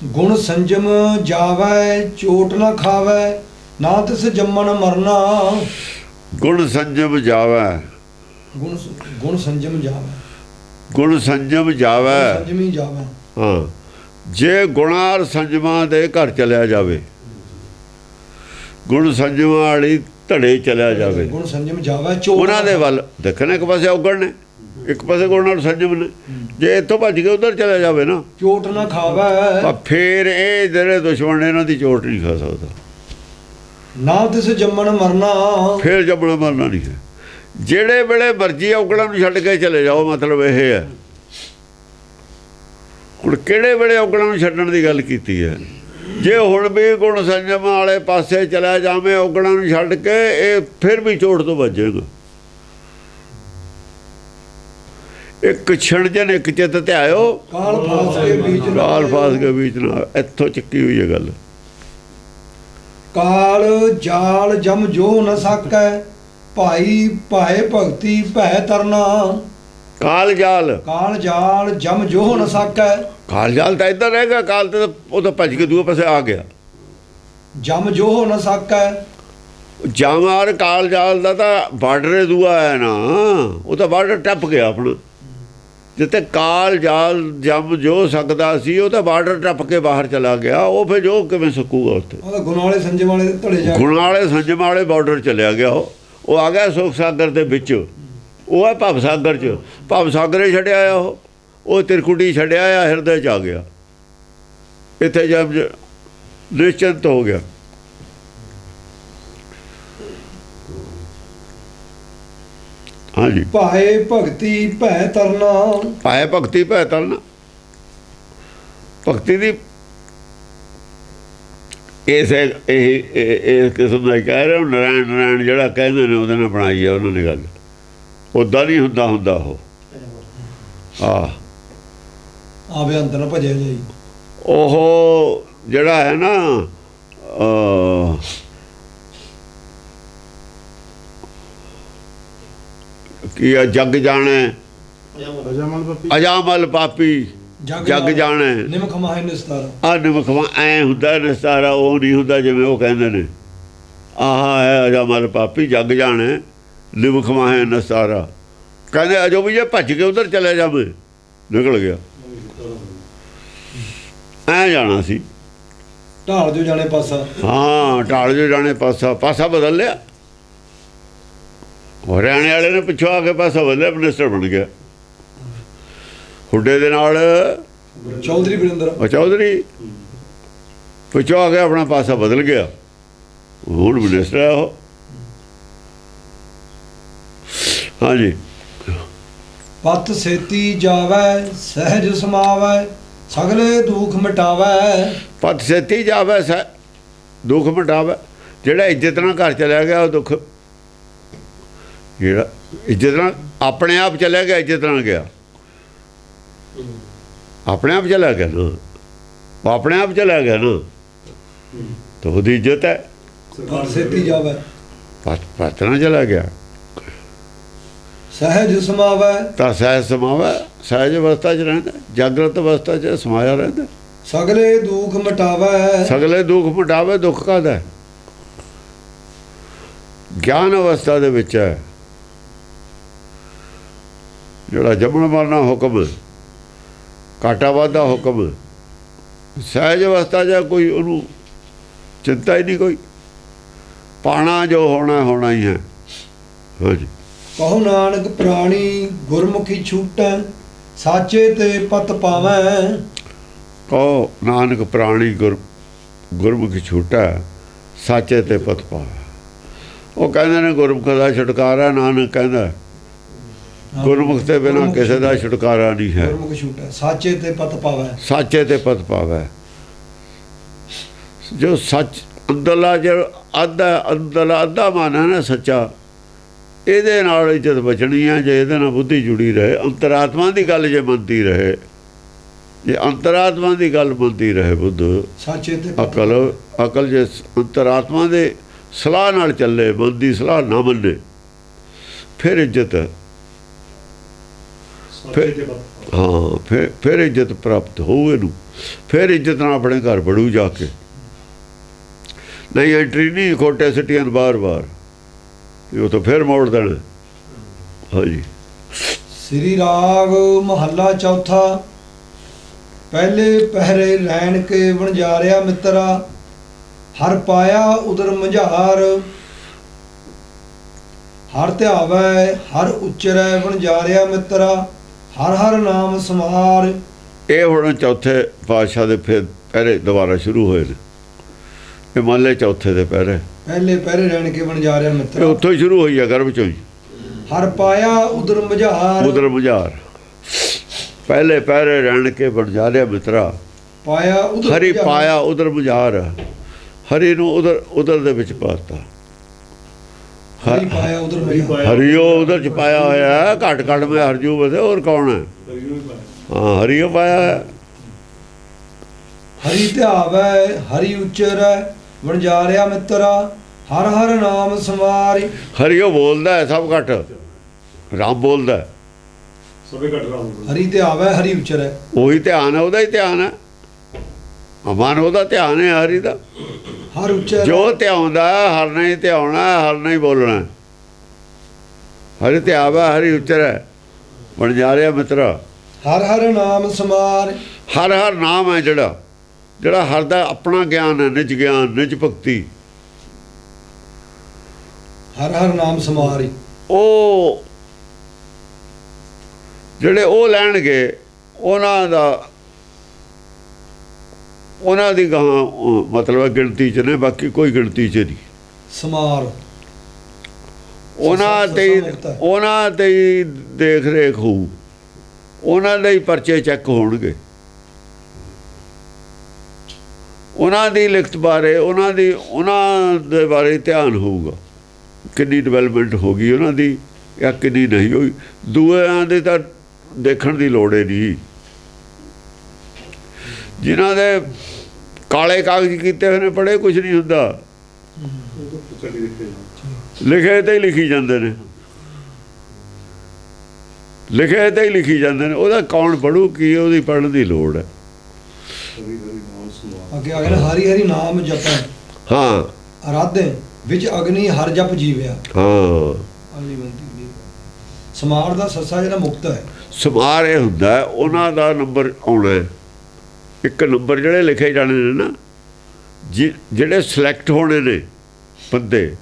ਗੁਣ ਸੰਜਮ ਜਾਵੈ ਚੋਟ ਨਾ ਖਾਵੈ, ਨਾ ਤਿਸ ਜੰਮਣ ਮਰਨਾ। ਗੁਣ ਸੰਜਮ ਜਾਵੈ, ਗੁਣ ਸੰਜਮ ਜਾਵੈ, ਗੁਣ ਸੰਜਮ ਜਾਵੈ। ਸੰਜਮੀ ਜਾਵੈ। ਹਾਂ, ਜੇ ਗੁਣਾਰ ਸੰਜਮਾਂ ਦੇ ਘਰ ਚਲਿਆ ਜਾਵੇ, ਗੁਣ ਸੰਜਮਾਂ ਵਾਲੀ ਧੜੇ ਚਲਿਆ ਜਾਵੇ, ਗੁਣ ਸੰਜਮ ਜਾਵੈ ਚੋਟ, ਉਹਨਾਂ ਦੇ ਵੱਲ ਦੇਖਣਾ। ਇੱਕ ਪਾਸੇ ਔਗਣ ਨੇ, ਇੱਕ ਪਾਸੇ ਗੁਣ ਨਾਲ ਸੰਜਮ ਨੇ। ਜੇ ਇੱਥੋਂ ਭੱਜ ਕੇ ਉਧਰ ਚਲਿਆ ਜਾਵੇ ਨਾ, ਚੋਟ ਨਾ ਖਾਵੈ, ਤਾਂ ਫਿਰ ਇਹ ਜਿਹੜੇ ਦੁਸ਼ਮਣ ਨੇ ਇਹਨਾਂ ਦੀ ਚੋਟ ਨਹੀਂ ਖਾ ਸਕਦਾ। ਨਾ ਤਿਸ ਜੰਮਣ ਮਰਨਾ, ਫਿਰ ਜੰਮਣਾ ਮਰਨਾ ਨਹੀਂ ਹੈ। ਜਿਹੜੇ ਵੇਲੇ ਮਰਜ਼ੀ ਔਗਣਾਂ ਨੂੰ ਛੱਡ ਕੇ ਚਲੇ ਜਾਓ, ਮਤਲਬ ਇਹ ਹੈ। ਹੁਣ ਕਿਹੜੇ ਵੇਲੇ ਔਗਣਾਂ ਨੂੰ ਛੱਡਣ ਦੀ ਗੱਲ ਕੀਤੀ ਹੈ? ਜੇ ਹੁਣ ਵੀ ਗੁਣ ਸੰਜਮ ਵਾਲੇ ਪਾਸੇ ਚਲਾ ਜਾਵੇਂ ਔਗਣਾਂ ਨੂੰ ਛੱਡ ਕੇ, ਇਹ ਫਿਰ ਵੀ ਚੋਟ ਤੋਂ ਬਚੇਗਾ। ਇੱਕ ਛਿਣਜਨ ਇੱਕ ਚਿੱਤ ਧਿਆਇਓ, ਕਾਲ ਫਾਸ ਕੇ ਬੀਚ ਨਾ ਕਾਲ ਫਾਸ ਕੇ ਬੀਚ ਨਾ। ਇੱਥੋਂ ਚੱਕੀ ਹੋਈ ਹੈ ਗੱਲ। ਕਾਲ ਜਾਲ ਜਮ ਜੋ ਨ ਸਕੈ, ਭਾਈ ਭਾਏ ਭਗਤੀ ਭੈ ਤਰਨਾ। ਕਾਲ ਜਾਲ, ਕਾਲ ਜਾਲ ਜਮ ਜੋ ਨ ਸਕੈ, ਕਾਲ ਜਾਲ ਤਾਂ ਇੱਧਰ ਰਹੇਗਾ, ਕਾਲ ਤੇ ਉਹ ਤਾਂ ਭੱਜ ਕੇ ਦੂਏ ਪਾਸੇ ਆ ਗਿਆ। ਜਮ ਜੋ ਨ ਸਕੈ, ਜਾਮਾਰ ਕਾਲ ਜਾਲ ਦਾ ਤਾਂ ਬਾਰਡਰ ਦੂਆ ਹੈ ਨਾ, ਉਹ ਤਾਂ ਬਾਰਡਰ ਟੱਪ ਗਿਆ ਆਪਣਾ। ਜਿੱਥੇ ਕਾਲ ਜਾਲ ਜਮ ਜੋ ਸਕਦਾ ਸੀ, ਉਹ ਤਾਂ ਬਾਰਡਰ ਟੱਪ ਕੇ ਬਾਹਰ ਚਲਾ ਗਿਆ। ਉਹ ਫਿਰ ਜੋ ਕਿਵੇਂ ਸਕੂਗਾ ਉੱਥੇ? ਉਹ ਤਾਂ ਗੁਣ ਵਾਲੇ ਸੰਜਮ ਵਾਲੇ ਦੇ ਧੜੇ ਜਾ ਗੁਣ ਵਾਲੇ ਸੰਜਮ ਵਾਲੇ ਬਾਰਡਰ ਚਲਿਆ ਗਿਆ। ਉਹ ਆ ਗਿਆ ਸੁਖ ਸਾਗਰ ਦੇ ਵਿੱਚ। ਉਹ ਹੈ ਭਵ ਸਾਗਰ 'ਚ, ਭਵ ਸਾਗਰੇ ਛੱਡਿਆ ਆ। ਉਹ ਤਿਰਕੁਟੀ ਛੱਡਿਆ ਆ, ਹਿਰਦੇ 'ਚ ਆ ਗਿਆ। ਇੱਥੇ ਜਦ ਨਿਸ਼ਚਿੰਤ ਹੋ ਗਿਆ। ਹਾਂਜੀ, ਭਾਏ ਭਗਤੀ ਭੈ ਤਰਨਾ। ਭਾਏ ਭਗਤੀ ਭੈ ਤਰਨਾ। ਭਗਤੀ ਦੀ ਇਸ ਕਿਸਮ ਦਾ ਕਹਿ ਰਹੇ ਹੋ। ਨਾਰਾਇਣ ਨਾਰਾਇਣ ਜਿਹੜਾ ਕਹਿੰਦੇ ਨੇ, ਉਹਦੇ ਨਾਲ ਬਣਾਈ ਹੈ ਉਹਨਾਂ ਨੇ ਗੱਲ। ਉੱਦਾਂ ਨਹੀਂ ਹੁੰਦਾ ਉਹ। ਆਵੇ ਅੰਦਰ ਨਾ ਭਜਿਆ ਜਾਈ। ਉਹ ਜਿਹੜਾ ਹੈ ਨਾ, ਕੀ ਆ, ਜਗ ਜਾਣੇ ਅਜਾਮਲ ਪਾਪੀ, ਜਗ ਜਾਣੇ ਨਿਮਖ ਮਾਹੇ ਨਿਸਤਾਰਾ। ਆ ਨਿਮਖਵਾ ਐ ਹੁੰਦਾ ਨਿਸਤਾਰਾ, ਉਹ ਨਹੀਂ ਹੁੰਦਾ ਜਿਵੇਂ ਉਹ ਕਹਿੰਦੇ ਨੇ। ਆਹ ਹੈ ਅਜਾਮਲ ਪਾਪੀ, ਜਗ ਜਾਣੇ ਨਿਮਖ ਮਾਹੇ ਨਿਸਤਾਰਾ। ਕਹਿੰਦੇ ਅਜੋ ਵੀ ਜੇ ਭੱਜ ਕੇ ਉਧਰ ਚਲੇ ਜਾਵੇ, ਨਿਕਲ ਗਿਆ। ਐ ਜਾਣਾ ਸੀ, ਢਾਲ ਜੋ ਜਾਣੇ ਪਾਸਾ। ਹਾਂ, ਢਾਲ ਜੋ ਜਾਣੇ ਪਾਸਾ ਬਦਲ ਲਿਆ। ਹਰਿਆਣੇ ਵਾਲੇ ਨੇ ਪਿੱਛੋਂ ਆ ਕੇ ਪਾਸਾ ਬਦਲਿਆ, ਮਿਨਿਸਟਰ ਬਣ ਗਿਆ। ਹੁੱਡੇ ਦੇ ਨਾਲ ਚੌਧਰੀ ਵਰਿੰਦਰ, ਉਹ ਚੌਧਰੀ ਪਿੱਛੋਂ ਆ ਕੇ ਆਪਣਾ ਪਾਸਾ ਬਦਲ ਗਿਆ। ਹੁਣ ਮਿਨਿਸਟਰ ਹੈ ਉਹ। ਹਾਂਜੀ, ਪਤ ਸੇਤੀ ਜਾਵੈ ਸਹਿਜ ਸਮਾਵੈ, ਸਗਲੇ ਦੁੱਖ ਮਿਟਾਵੈ। ਪਤ ਛੇਤੀ ਜਾਵੇ ਦੁੱਖ ਮਿਟਾਵੇ। ਜਿਹੜਾ ਇੱਜ਼ਤ ਨਾਲ ਘਰ ਚਲਿਆ ਗਿਆ, ਉਹ ਦੁੱਖ। ਜਿਹੜਾ ਇੱਜ਼ਤ ਨਾਲ ਆਪਣੇ ਆਪ ਚਲਿਆ ਗਿਆ, ਇੱਜ਼ਤ ਨਾਲ ਗਿਆ, ਆਪਣੇ ਆਪ ਚਲਾ ਗਿਆ ਨਾ। ਉਹ ਆਪਣੇ ਆਪ ਚਲਾ ਗਿਆ ਨਾ, ਤਾਂ ਉਹਦੀ ਇੱਜ਼ਤ ਹੈ। ਪਤ ਸੇਤੀ ਜਾਵੈ, ਪਤ ਨਾਲ ਚਲਾ ਗਿਆ ਸਹਿਜ ਸਮਾਵੈ। ਤਾਂ ਸਹਿਜ ਸਮਾਵੈ। ਸਹਿਜ ਅਵਸਥਾ 'ਚ ਰਹਿੰਦਾ, ਜਾਗਰਤ ਅਵਸਥਾ 'ਚ ਸਮਾਇਆ ਰਹਿੰਦਾ। ਸਗਲੇ ਦੁੱਖ ਮਿਟਾਵੈ। ਸਗਲੇ ਦੁੱਖ ਮਿਟਾਵੇ। ਦੁੱਖ ਕਾਹਦਾ? ਗਿਆਨ ਅਵਸਥਾ ਦੇ ਵਿੱਚ ਹੈ। ਜਿਹੜਾ ਜੰਮਣ ਮਰਨਾ ਹੁਕਮ, ਘਾਟਾ ਵਾਧਾ ਹੁਕਮ। ਸਹਿਜ ਅਵਸਥਾ 'ਚ ਕੋਈ ਉਹਨੂੰ ਚਿੰਤਾ ਹੀ ਨਹੀਂ ਕੋਈ। ਪਾਣਾ ਜੋ ਹੋਣਾ ਹੀ ਹੈ। ਹਾਂਜੀ, ਕਹੋ ਨਾਨਕ ਪ੍ਰਾਣੀ ਗੁਰਮੁਖੀ ਛੂਟੈ, ਸਾਚੇ ਤੇ ਪਤ ਪਾਵੈ। ਕਹੋ ਨਾਨਕ ਪ੍ਰਾਣੀ ਗੁਰਮੁਖੀ ਛੂਟਾ, ਸਾਚੇ ਤੇ ਪਤ ਪਾਵੈ। ਉਹ ਕਹਿੰਦੇ ਨੇ ਗੁਰਮੁਖ ਦਾ ਛੁਟਕਾਰਾ। ਨਾਨਕ ਕਹਿੰਦਾ ਗੁਰਮੁਖ ਤੇ ਬਿਨਾਂ ਕਿਸੇ ਦਾ ਛੁਟਕਾਰਾ ਨਹੀਂ ਹੈ। ਗੁਰਮੁਖ ਛੂਟੈ, ਸਾਚੇ ਤੇ ਪਤ ਪਾਵੈ। ਸਾਚੇ ਤੇ ਪਤ ਪਾਵੈ। ਜੋ ਸੱਚ ਅੰਦਰਲਾ, ਜੋ ਅੰਦਰਲਾ ਅੱਧਾ ਮਨ ਹੈ ਨਾ ਸੱਚਾ, ਇਹਦੇ ਨਾਲ ਇੱਜ਼ਤ ਬਚਣੀ ਹੈ। ਜੇ ਇਹਦੇ ਨਾਲ ਬੁੱਧੀ ਜੁੜੀ ਰਹੇ, ਅੰਤਰਾਤਮਾ ਦੀ ਗੱਲ ਜੇ ਮੰਨਦੀ ਰਹੇ, ਜੇ ਅੰਤਰਾਤਮਾ ਦੀ ਗੱਲ ਮੰਨਦੀ ਰਹੇ ਬੁੱਧ, ਸਾਚੇ ਤੇ ਅਕਲ ਜੇ ਅੰਤਰਾਤਮਾ ਦੇ ਸਲਾਹ ਨਾਲ ਚੱਲੇ, ਮਨ ਦੀ ਸਲਾਹ ਨਾ ਮੰਨੇ, ਫਿਰ ਇੱਜ਼ਤ ਹੈ। ਫਿਰ ਇੱਜ਼ਤ ਪ੍ਰਾਪਤ ਹੋਊ ਇਹਨੂੰ। ਫਿਰ ਇੱਜ਼ਤ ਨਾਲ ਆਪਣੇ ਘਰ ਵੜੂ ਜਾ ਕੇ। ਨਹੀਂ ਐਂਟਰੀ ਨਹੀਂ, ਖੋਟੇ ਸਿੱਟੀਆਂ ਬਾਰ ਉਹ ਤਾਂ ਫਿਰ ਮੋੜ ਦੇਣਾ। ਹਾਂਜੀ, ਸ੍ਰੀ ਰਾਗ ਮਹੱਲਾ ਚੌਥਾ। ਪਹਿਲੇ ਪਹਿਰੇ ਲੈਣ ਕੇ ਵਣਜਾਰਿਆ ਮਿੱਤਰਾ, ਹਰ ਪਾਇਆ ਉਦਰ ਮੰਝਾਰ। ਹਰ ਧਿਆਵੈ ਹਰ ਉਚਰੈ ਵਣਜਾਰਿਆ ਮਿੱਤਰਾ, ਹਰ ਹਰ ਨਾਮ ਸਮਾਰ। ਇਹ ਹੁਣ ਚੌਥੇ ਪਾਤਸ਼ਾਹ ਦੇ ਫਿਰ ਪਹਿਰੇ ਦੁਬਾਰਾ ਸ਼ੁਰੂ ਹੋਏ ਨੇ। ਇਹ ਮੰਨ ਲੈ ਚੌਥੇ ਦੇ ਪਹਿਰੇ, ਪਹਿਲੇ ਪਹਿਰੇ ਲੈਣ ਕੇ ਵਣਜਾਰਿਆ ਇਹ ਮਿੱਤਰਾ। ਉੱਥੋਂ ਹੀ ਸ਼ੁਰੂ ਹੋਈ ਆ, ਗਰਭ ਚੋਂ ਹੀ। ਹਰ ਪਾਇਆ ਉਦਰ ਮਝਾਰ ਉਦਰ ਬੁਝਾਰ ਪਹਿਲੇ ਪਹਿਰੇ ਰਹਿਣ ਕੇ ਬਣ ਜਾ ਲਿਆ ਮਿੱਤਰਾ ਪਾਇਆ ਉਦਰ ਹਰੀ ਬੁਝਾਰ। ਪਾਇਆ ਉਦਰ ਬੁਝਾਰ ਹਰੀ ਨੂੰ ਉਦਰ ਦੇ ਵਿੱਚ ਪਾਤਾ ਹਰੀ ਪਾਇਆ ਉਦਰ ਮਝਾਰ ਹਰੀਓ ਉਧਰ ਚ ਪਾਇਆ ਹੋਇਆ ਹੈ ਘੱਟ ਘੱਟ ਮੈਂ ਹਰਜੂ ਬਸੇ ਹੋਰ ਕੌਣ ਹੈ ਹਾਂ ਹਰੀਓ ਪਾਇਆ ਹੈ ਹਰੀ ਧਿਆਵੈ ਹਰੀ ਉਚਰੈ ਵਣਜਾਰਿਆ ਮਿੱਤਰਾ ਹਰ ਹਰ ਨਾਮ ਸਮਾਰਿ ਹਰੀਓ ਬੋਲਦਾ ਹੈ ਸਭ ਘੱਟ ਰਾਮ ਬੋਲਦਾ ਹੈ। ਸਭੇ ਘਟ ਰਾਮ ਹਰੀ ਧਿਆਵੈ ਹਰੀ ਉਚਰੈ ਉਹੀ ਧਿਆਨ ਹੈ ਉਹਦਾ ਹੀ ਧਿਆਨ ਹੈ ਅਮਨ ਉਹਦਾ ਧਿਆਨ ਹੈ ਹਰੀ ਦਾ ਹਰ ਉਚਰੈ ਜੋ ਧਿਆਉਂਦਾ ਹੈ, ਹਰ ਨਹੀਂ ਧਿਆਉਣਾ ਹਰ ਨਹੀਂ ਬੋਲਣਾ ਹਰੀ ਧਿਆਵਾ ਹਰੀ ਉਚਰੈ ਬਣ ਜਾ ਰਿਹਾ ਮਿੱਤਰਾ ਹਰ ਹਰ ਨਾਮ ਸਮਾਰਿ ਹਰ ਹਰ ਨਾਮ ਹੈ ਜਿਹੜਾ ਹਰ ਦਾ ਆਪਣਾ ਗਿਆਨ ਹੈ ਨਿਜ ਗਿਆਨ ਨਿਜ ਭਗਤੀ ਹਰ ਹਰ ਨਾਮ ਸਮਾਰਿ ਉਹ ਜਿਹੜੇ ਉਹ ਲੈਣਗੇ ਉਹਨਾਂ ਦੀ ਗਾਂ ਮਤਲਬ ਗਿਣਤੀ 'ਚ ਨੇ ਬਾਕੀ ਕੋਈ ਗਿਣਤੀ 'ਚ ਨਹੀਂ ਸਮਾਰ ਉਹਨਾਂ ਤੇ ਹੀ ਦੇਖ ਰੇਖ ਹੋਊ ਉਹਨਾਂ ਦੇ ਹੀ ਪਰਚੇ ਚੈੱਕ ਹੋਣਗੇ ਉਹਨਾਂ ਦੀ ਲਿਖਤ ਬਾਰੇ ਉਹਨਾਂ ਦੇ ਬਾਰੇ ਧਿਆਨ ਹੋਊਗਾ ਕਿੰਨੀ ਡਿਵੈਲਪਮੈਂਟ ਹੋ ਗਈ ਉਹਨਾਂ ਦੀ ਜਾਂ ਕਿੰਨੀ ਨਹੀਂ ਹੋਈ ਦੂਆਂ ਦੇ ਤਾਂ ਦੇਖਣ ਦੀ ਲੋੜ ਹੀ ਨਹੀਂ ਜਿਨ੍ਹਾਂ ਦੇ ਕਾਲੇ ਕਾਗਜ਼ ਕੀਤੇ ਹੋਏ ਨੇ ਪੜ੍ਹੇ ਕੁਝ ਨਹੀਂ ਹੁੰਦਾ ਲਿਖੇ ਤੇ ਹੀ ਲਿਖੀ ਜਾਂਦੇ ਨੇ ਲਿਖੇ ਤੇ ਹੀ ਲਿਖੀ ਜਾਂਦੇ ਨੇ ਉਹਦਾ ਕੌਣ ਪੜ੍ਹੂ ਕੀ ਉਹਦੀ ਪੜ੍ਹਨ ਦੀ ਲੋੜ ਹੈ ਅੱਗੇ ਆ ਗਿਆ ਹਰੀ ਹਰੀ ਨਾਮ ਜਪੈ ਹਾਂ ਅਰਾਧੇ ਵਿੱਚ ਅਗਨੀ ਹਰ ਜਪ ਜੀਵਿਆ ਹਾਂ ਸਮਾਰ ਦਾ ਸੱਸਾ ਜਿਹੜਾ ਮੁਕਤ ਹੈ ਸਮਾਰ ਇਹ ਹੁੰਦਾ ਉਹਨਾਂ ਦਾ ਨੰਬਰ ਆਉਣਾ ਇੱਕ ਨੰਬਰ ਜਿਹੜੇ ਲਿਖੇ ਜਾਣੇ ਨੇ ਨਾ ਜਿਹੜੇ ਸਿਲੈਕਟ ਹੋਣੇ ਨੇ ਬੰਦੇ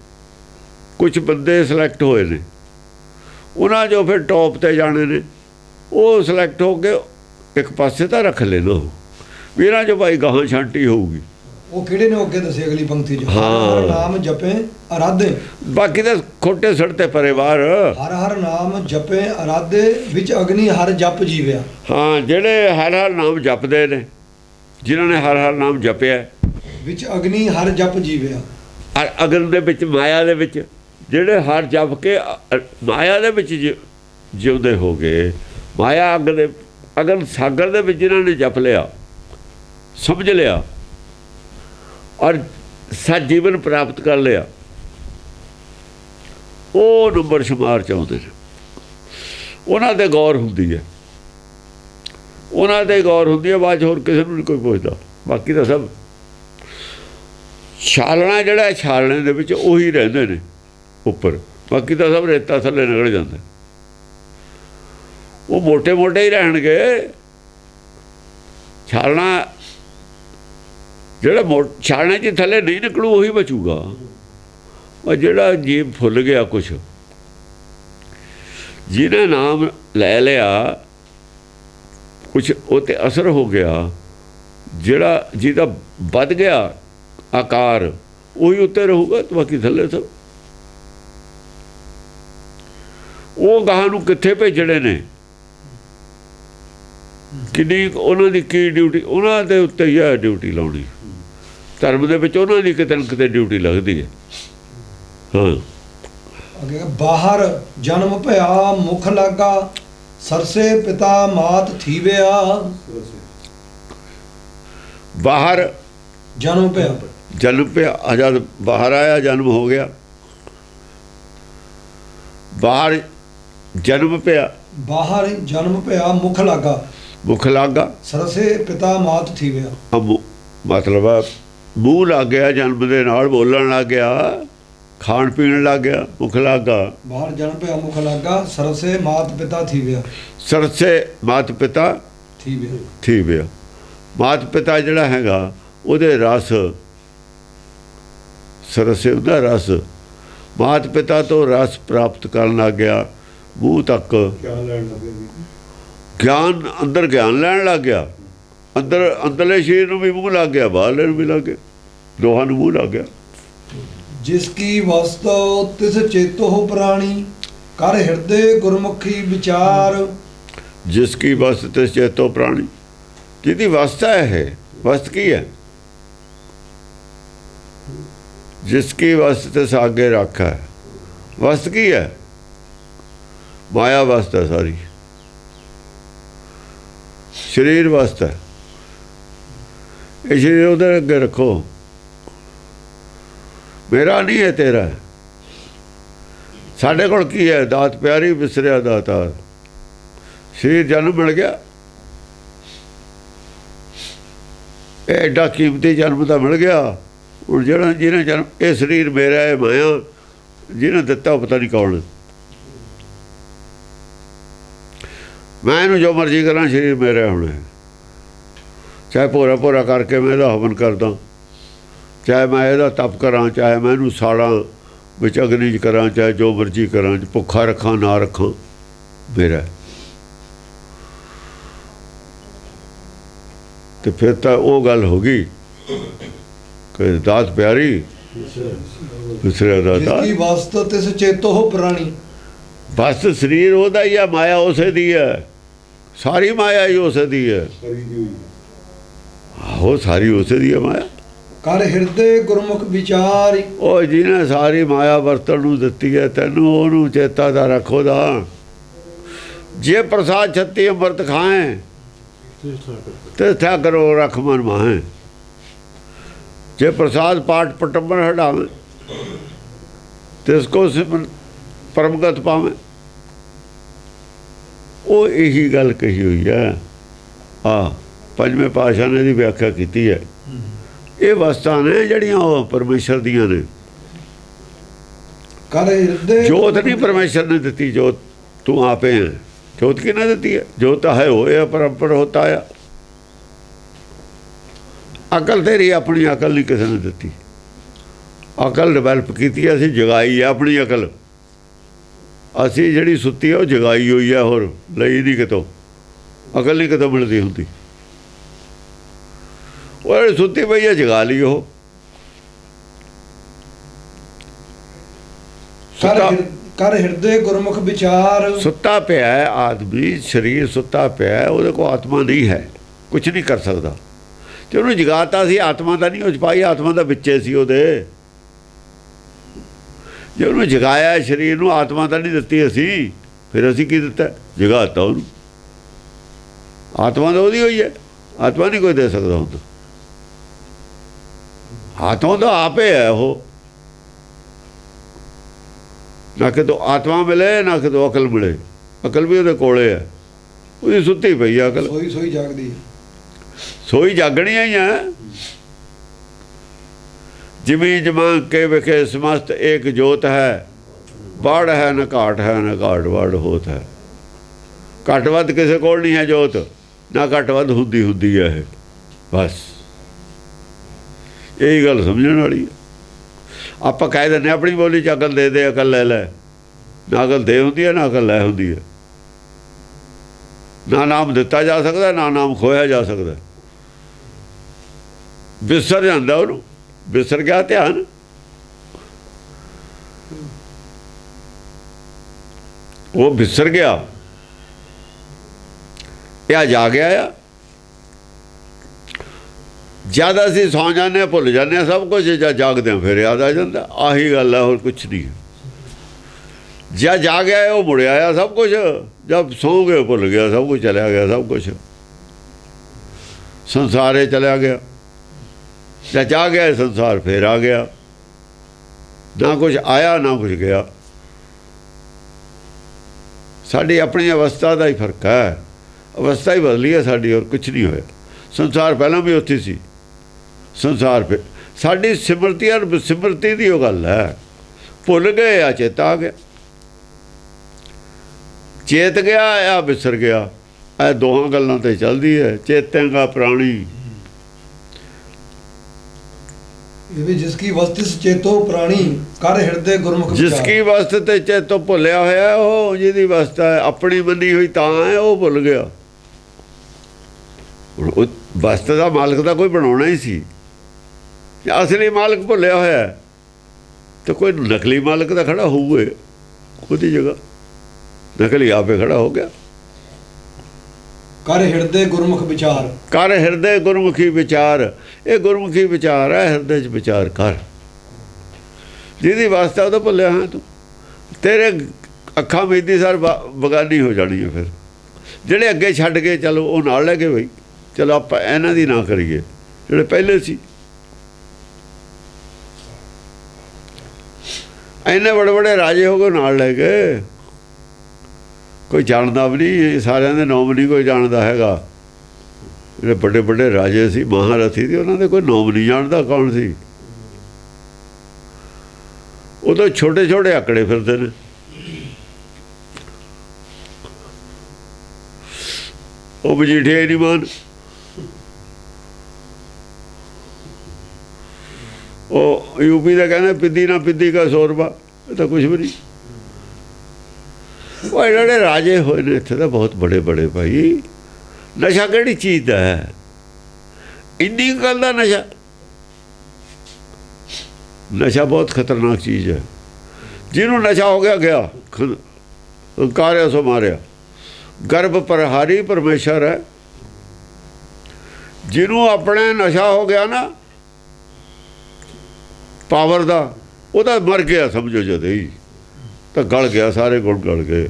ਕੁਝ ਬੰਦੇ ਸਿਲੈਕਟ ਹੋਏ ਨੇ ਉਹਨਾਂ ਜੋ ਫਿਰ ਟੌਪ ਤੇ ਜਾਣੇ ਨੇ ਉਹ ਸਿਲੈਕਟ ਹੋ ਕੇ ਇੱਕ ਪਾਸੇ ਤਾਂ ਰੱਖ ਲੈਣਾ ਵੀ ਇਹਨਾਂ 'ਚੋਂ ਭਾਈ ਗਾਹਾਂ ਛਾਂਟੀ ਹੋਊਗੀ ਉਹ ਕਿਹੜੇ ਨੇ ਅੱਗੇ ਦੱਸੇ ਅਗਲੀ ਪੰਕਤੀ 'ਚ ਹਾਂ। ਹਰ ਨਾਮ ਜਪੇ ਅਰਾਧੇ ਬਾਕੀ ਤਾਂ ਖੋਟੇ ਸੜਤੇ ਪਰਿਵਾਰ ਹਰ ਹਰ ਨਾਮ ਜਪੇ ਅਰਾਧੇ ਵਿੱਚ ਅਗਨੀ ਹਰ ਜਪ ਜੀਵਿਆ ਹਾਂ ਜਿਹੜੇ ਹਰ ਹਰ ਨਾਮ ਜਪਦੇ ਨੇ ਜਿਨ੍ਹਾਂ ਨੇ ਹਰ ਹਰ ਨਾਮ ਜਪਿਆ ਵਿੱਚ ਅਗਨੀ ਹਰ ਜਪ ਜੀਵਿਆ ਔਰ ਅਗਨ ਦੇ ਵਿੱਚ ਮਾਇਆ ਦੇ ਵਿੱਚ ਜਿਹੜੇ ਹਰ ਜਪ ਕੇ ਮਾਇਆ ਦੇ ਵਿੱਚ ਜਿਉਂਦੇ ਹੋ ਗਏ ਮਾਇਆ ਅਗਨ ਸਾਗਰ ਦੇ ਵਿੱਚ ਜਿਨ੍ਹਾਂ ਨੇ ਜਪ ਲਿਆ ਸਮਝ ਲਿਆ ਔਰ ਸਤ ਜੀਵਨ ਪ੍ਰਾਪਤ ਕਰ ਲਿਆ ਉਹ ਨੰਬਰ ਸ਼ੁਮਾਰ ਚਾਹੁੰਦੇ ਨੇ ਉਹਨਾਂ ਤੇ ਗੌਰ ਹੁੰਦੀ ਹੈ ਬਾਅਦ 'ਚ ਹੋਰ ਕਿਸੇ ਨੂੰ ਨਹੀਂ ਕੋਈ ਪੁੱਛਦਾ ਬਾਕੀ ਤਾਂ ਸਭ ਛਾਲਣਾ ਜਿਹੜਾ ਛਾਲਣੇ ਦੇ ਵਿੱਚ ਉਹੀ ਰਹਿੰਦੇ ਨੇ ਉੱਪਰ ਬਾਕੀ ਤਾਂ ਸਭ ਰੇਤਾ ਥੱਲੇ ਨਿਕਲ ਜਾਂਦਾ ਉਹ ਮੋਟੇ ਮੋਟੇ ਹੀ ਰਹਿਣਗੇ ਛਾਲਣਾ ਜਿਹੜਾ ਛਾਲਣੇ 'ਚ ਥੱਲੇ ਨਹੀਂ ਨਿਕਲੂ ਉਹੀ ਬਚੂਗਾ ਉਹ ਜਿਹੜਾ ਜੀਵ ਫੁੱਲ ਗਿਆ ਕੁਛ ਜਿਹਨੇ ਨਾਮ ਲੈ ਲਿਆ ਕੁਛ ਉਹ 'ਤੇ ਅਸਰ ਹੋ ਗਿਆ ਜਿਹਦਾ ਵੱਧ ਗਿਆ ਆਕਾਰ ਉਹੀ ਉੱਤੇ ਰਹੂਗਾ ਬਾਕੀ ਥੱਲੇ ਸਭ ਉਹ ਗਾਹਾਂ ਨੂੰ ਕਿੱਥੇ ਭੇਜਣੇ ਨੇ ਕਿੰਨੀ ਉਹਨਾਂ ਦੀ ਕੀ ਡਿਊਟੀ ਉਹਨਾਂ ਦੇ ਉੱਤੇ ਹੀ ਹੈ ਡਿਊਟੀ ਲਾਉਣੀ ਧਰਮ ਦੇ ਵਿੱਚ ਉਹਨਾਂ ਦੀ ਕਿਤੇ ਨਾ ਕਿਤੇ ਡਿਊਟੀ ਲੱਗਦੀ ਹੈ ਹਾਂ ਅੱਗੇ ਬਾਹਰ ਜਨਮ ਭਇਆ ਮੁਖ ਲਾਗਾ ਸਰਸੇ ਪਿਤਾ ਮਾਤ ਥੀਵਿਆ ਬਾਹਰ ਜਨਮ ਭਇਆ ਆਜ਼ਾਦ ਬਾਹਰ ਆਇਆ ਜਨਮ ਹੋ ਗਿਆ ਬਾਹਰ ਜਨਮ ਭਇਆ ਮੁਖ ਲਾਗਾ ਸਰਸੇ ਪਿਤਾ ਮਾਤ ਥੀਵਿਆ ਮਤਲਬ ਮੂੰਹ ਲੱਗ ਗਿਆ ਜਨਮ ਦੇ ਨਾਲ ਬੋਲਣ ਲੱਗ ਗਿਆ ਖਾਣ ਪੀਣ ਲੱਗ ਗਿਆ ਮੁਖ ਲਾਗਾ ਬਾਹਰ ਜਨਮ ਭਇਆ ਮੁਖ ਲਾਗਾ ਸਰਸੇ ਮਾਤ ਪਿਤਾ ਥੀਵਿਆ ਥੀਵਿਆ ਮਾਤ ਪਿਤਾ ਜਿਹੜਾ ਹੈਗਾ ਉਹਦੇ ਰਸ ਸਰਸੇ ਉਹਦਾ ਰਸ ਮਾਤ ਪਿਤਾ ਤੋਂ ਰਸ ਪ੍ਰਾਪਤ ਕਰਨ ਲੱਗ ਗਿਆ ਮੂੰਹ ਤੱਕ ਗਿਆਨ ਅੰਦਰ ਗਿਆਨ ਲੈਣ ਲੱਗ ਗਿਆ ਅੰਦਰਲੇ ਸ਼ਰੀਰ ਨੂੰ ਵੀ ਮੂੰਹ ਲੱਗ ਗਿਆ ਬਾਹਰਲੇ ਨੂੰ ਵੀ ਲੱਗ ਗਿਆ ਦੋਹਾਂ ਨੂੰ ਮੂੰਹ ਲੱਗ ਗਿਆ ਜਿਸ ਕੀ ਵਸਤੋ ਤਿਸ ਚੇਤੋ ਪ੍ਰਾਣੀ ਕਰ ਹਿਰਦੇ ਗੁਰਮੁਖੀ ਵਿਚਾਰ। जिसकी वस्त तिस चेतो प्राणी, जिहदी वस्त है है, वस्त की है, जिसकी वस्त तिस आगे रखा है, वस्त की है, माया वस्त है सारी, शरीर वस्त है, ये शरीर उधर अगे रखो, मेरा नहीं है तेरा है। साढ़े कोल की है, दात प्यारी विसरिया दातार, शरीर जन्म मिल गया, एडा कीमती जन्म तो मिल गया। ਹੁਣ ਜਿਹੜਾ ਜਿਹਨੇ ਜਨਮ, ਇਹ ਸਰੀਰ ਮੇਰਾ ਹੈ, ਮਾਇਆ ਜਿਹਨੇ ਦਿੱਤਾ ਪਤਾ ਨਹੀਂ ਕੌਣ। ਮੈਂ ਇਹਨੂੰ ਜੋ ਮਰਜ਼ੀ ਕਰਾਂ, ਸਰੀਰ ਮੇਰਾ ਹੁਣ ਹੈ। ਚਾਹੇ ਭੋਰਾ ਭੋਰਾ ਕਰਕੇ ਮੈਂ ਇਹਦਾ ਹਵਨ ਕਰਦਾ, ਚਾਹੇ ਮੈਂ ਇਹਦਾ ਤਪ ਕਰਾਂ, ਚਾਹੇ ਮੈਂ ਇਹਨੂੰ ਸਾੜਾਂ ਵਿੱਚ ਅਗਨੀ 'ਚ ਕਰਾਂ, ਚਾਹੇ ਜੋ ਮਰਜ਼ੀ ਕਰਾਂ, ਭੁੱਖਾ ਰੱਖਾਂ ਨਾ ਰੱਖਾਂ, ਮੇਰਾ। ਤੇ ਫਿਰ ਤਾਂ ਉਹ ਗੱਲ ਹੋ ਗਈ ਕਿ ਦਾਤ ਪਿਆਰੀ ਵਿਸਰਿਆ ਦਾਤਾ। ਜਿਸकी ਵਸਤ ਤਿਸ ਚੇਤੋ ਪ੍ਰਾਣੀ। ਬਸ ਸਰੀਰ ਉਹਦਾ ਹੀ ਆ, ਮਾਇਆ ਉਸੇ ਦੀ ਹੈ, ਸਾਰੀ ਮਾਇਆ ਹੀ ਉਸੇ ਦੀ ਹੈ। ਆਹੋ ਸਾਰੀ ਉਸੇ ਦੀ ਹੈ ਮਾਇਆ। ਕਰ ਹਿਰਦੇ ਗੁਰਮੁਖ ਵਿਚਾਰ। ਉਹ ਜਿਹਨੇ ਸਾਰੀ ਮਾਇਆ ਵਰਤਣ ਨੂੰ ਦਿੱਤੀ ਹੈ ਤੈਨੂੰ, ਉਹਨੂੰ ਚੇਤਾ ਦਾ ਰੱਖੋ ਦਾ। ਜੇ ਪ੍ਰਸਾਦ ਛੱਤੀ ਅੰਮ੍ਰਿਤ ਖਾਏ ਤੇ ਠਾਕਰੋ ਰਖ ਮਨ ਮਾਹੇ। जे प्रसाद पाठ पटम्बर हटावे तिसको सिमरन परमगत पावे। वो यही गल कही हुई है। पंजवें पातशाह ने दी व्याख्या की है। ये वस्तां ने जड़ियां परमेश्वर दियां ने। जोत नहीं परमेश्वर ने दी, जोत तू आपे है। जोत किने दी है? जोत है होया परम्पर होता है। अकल तेरी अपनी अकल नहीं किसी ने दी। अकल डिवेलप की असी जगाई है अपनी अकल। असी जी सुती है वो जगाई हुई है, होर लई नहीं कितों। अकल नहीं कितों मिलती होंगी। वो सुती पई है जगा ली। वो कर हृदय गुरमुख विचार। सुता पिया है आदमी, शरीर सुता पिया है, वो को आत्मा नहीं है, कुछ नहीं कर सकता। तो उन्होंने जगाता सी, आत्मा का नहीं हो पाई, आत्मा का बिच्चे सी ਉਹਦੇ। जे उन्होंने जगाया शरीर ਨੂੰ, आत्मा ਤਾਂ नहीं ਦਿੱਤੀ ਅਸੀਂ, फिर ਅਸੀਂ की ਦਿੱਤਾ? जगाता ਉਹਨੂੰ। आत्मा तो ਉਹਦੀ ਹੋਈ है, आत्मा नहीं कोई दे सकता ਹੁੰਦਾ। आत्मा तो आपे है। वो ना कि तो आत्मा मिले ना कि तो अकल मिले। अकल भी ਉਹਦੇ ਕੋਲੇ है, ਉਹਦੀ ਸੁੱਤੀ ਪਈ ਹੈ अकल। सोई सोई जागदी सोई जागनिया ही है। जिमी जमा के विखे समस्त एक जोत है। बाढ़ है न घाट है, न घाट बाढ़ होत है। घट वध किसी को नहीं है जोत, ना घट वध हुंदी हुंदी है। बस यही गल समझने वाली है। आप कह दें अपनी बोली च अकल दे दे, अकल ले लै। ना अकल दे होंदी है, ना अकल लै होंदी है। ना नाम दिता जा सकता, ना नाम खोया जा सकता। विसर जाता ਉਹਨੂੰ, विसर गया ध्यान। वो विसर गया, या जा गया। ज्यादा असीं सौ जाने, भुल जाने सब कुछ, ਜਾਂ जागदे हैं फिर याद आ जाता। आही गल है, और कुछ नहीं है। ਜਾਂ जा गया वो मुड़ आया सब कुछ, जब सौ गए भुल गया सब कुछ, चला गया सब कुछ, संसारे चला गया। या जा गया संसार फिर आ गया, ना कुछ आया ना कुछ गया। साड़ी अपनी अवस्था का ही फर्क है। अवस्था ही बदली है साड़ी, और कुछ नहीं होया। संसार पहला भी उत्थे सी, संसार पे साड़ी सिमरती और विसिमरती की गल है। भुल गए या चेता आ गया, चेत गया या विसर गया। यह दोहां गल्लां ते चलदी है। चेतेगा प्राणी। जिसकी वस्ति चेतो प्राणी, कर हृदय गुरमुख। जिसकी वस्त ते चेतो भुलिया होया, वो जिहदी वस्त है अपनी मनी हुई तां है, वो भुल गया। वस्त का मालक का कोई बनाना ही सी। असली मालक भुलिया होया तो कोई नकली मालक का खड़ा होवे उसकी जगह। ਨਕਲੀ ਆਪੇ ਖੜਾ ਹੋ ਗਿਆ। ਕਰ ਹਿਰਦੇ ਗੁਰਮੁਖ ਵਿਚਾਰ। ਕਰ ਹਿਰਦੇ ਗੁਰਮੁਖੀ ਵਿਚਾਰ। ਇਹ ਗੁਰਮੁਖੀ ਵਿਚਾਰ ਹੈ, ਹਿਰਦੇ 'ਚ ਵਿਚਾਰ ਕਰ। ਜਿਹਦੀ ਵਾਸਤਾ ਉਹਦਾ ਭੁੱਲਿਆ ਹਾਂ ਤੂੰ, ਤੇਰੇ ਅੱਖਾਂ ਮੀਦੀ ਸਰ ਬਗਾਨੀ ਹੋ ਜਾਣੀ ਹੈ। ਫਿਰ ਜਿਹੜੇ ਅੱਗੇ ਛੱਡ ਕੇ ਚਲੋ ਉਹ ਨਾਲ ਲੈ ਕੇ ਬਈ ਚਲੋ ਆਪਾਂ ਇਹਨਾਂ ਦੀ ਨਾ ਕਰੀਏ, ਜਿਹੜੇ ਪਹਿਲੇ ਸੀ ਇੰਨੇ ਬੜੇ ਬੜੇ ਰਾਜੇ ਹੋ ਗਏ ਨਾਲ ਲੈ ਕੇ। ਕੋਈ ਜਾਣਦਾ ਵੀ ਨਹੀਂ, ਸਾਰਿਆਂ ਦੇ ਨਾਮ ਨਹੀਂ ਕੋਈ ਜਾਣਦਾ ਹੈਗਾ। ਜਿਹੜੇ ਵੱਡੇ ਵੱਡੇ ਰਾਜੇ ਸੀ, ਮਹਾਰਥੀ ਸੀ, ਉਹਨਾਂ ਦੇ ਕੋਈ ਨਾਮ ਨਹੀਂ ਜਾਣਦਾ ਕੌਣ ਸੀ। ਉਦੋਂ ਛੋਟੇ ਛੋਟੇ ਆਕੜੇ ਫਿਰਦੇ ਨੇ। ਉਹ ਮਜੀਠੀਆ ਨਹੀਂ ਮਾਨ, ਉਹ ਯੂਪੀ ਦਾ ਕਹਿੰਦੇ ਪਿੱਦੀ ਨਾ ਪਿੱਦੀ ਕਾ 100 ਰੁਪਇਆ। ਇਹ ਤਾਂ ਕੁਛ ਵੀ ਨਹੀਂ। ਉਹ ਜਿਹੜੇ ਰਾਜੇ ਹੋਏ ਨੇ ਇੱਥੇ ਤਾਂ ਬਹੁਤ ਬੜੇ ਬੜੇ ਭਾਈ। ਨਸ਼ਾ ਕਿਹੜੀ ਚੀਜ਼ ਦਾ ਹੈ? ਇੰਨੀ ਗੱਲ ਦਾ ਨਸ਼ਾ। ਨਸ਼ਾ ਬਹੁਤ ਖਤਰਨਾਕ ਚੀਜ਼ ਹੈ। ਜਿਹਨੂੰ ਨਸ਼ਾ ਹੋ ਗਿਆ ਗਿਆ, ਹੰਕਾਰਿਆ ਸੋ ਮਾਰਿਆ। ਗਰਭ ਪ੍ਰਹਾਰੀ ਪਰਮੇਸ਼ਰ ਹੈ। ਜਿਹਨੂੰ ਆਪਣੇ ਨਸ਼ਾ ਹੋ ਗਿਆ ਨਾ ਪਾਵਰ ਦਾ, ਉਹਦਾ ਮਰ ਗਿਆ ਸਮਝੋ। ਜਦ ਹੀ ਤਾਂ ਗਲ ਗਿਆ, ਸਾਰੇ ਗੁਣ ਗਲ ਗਏ।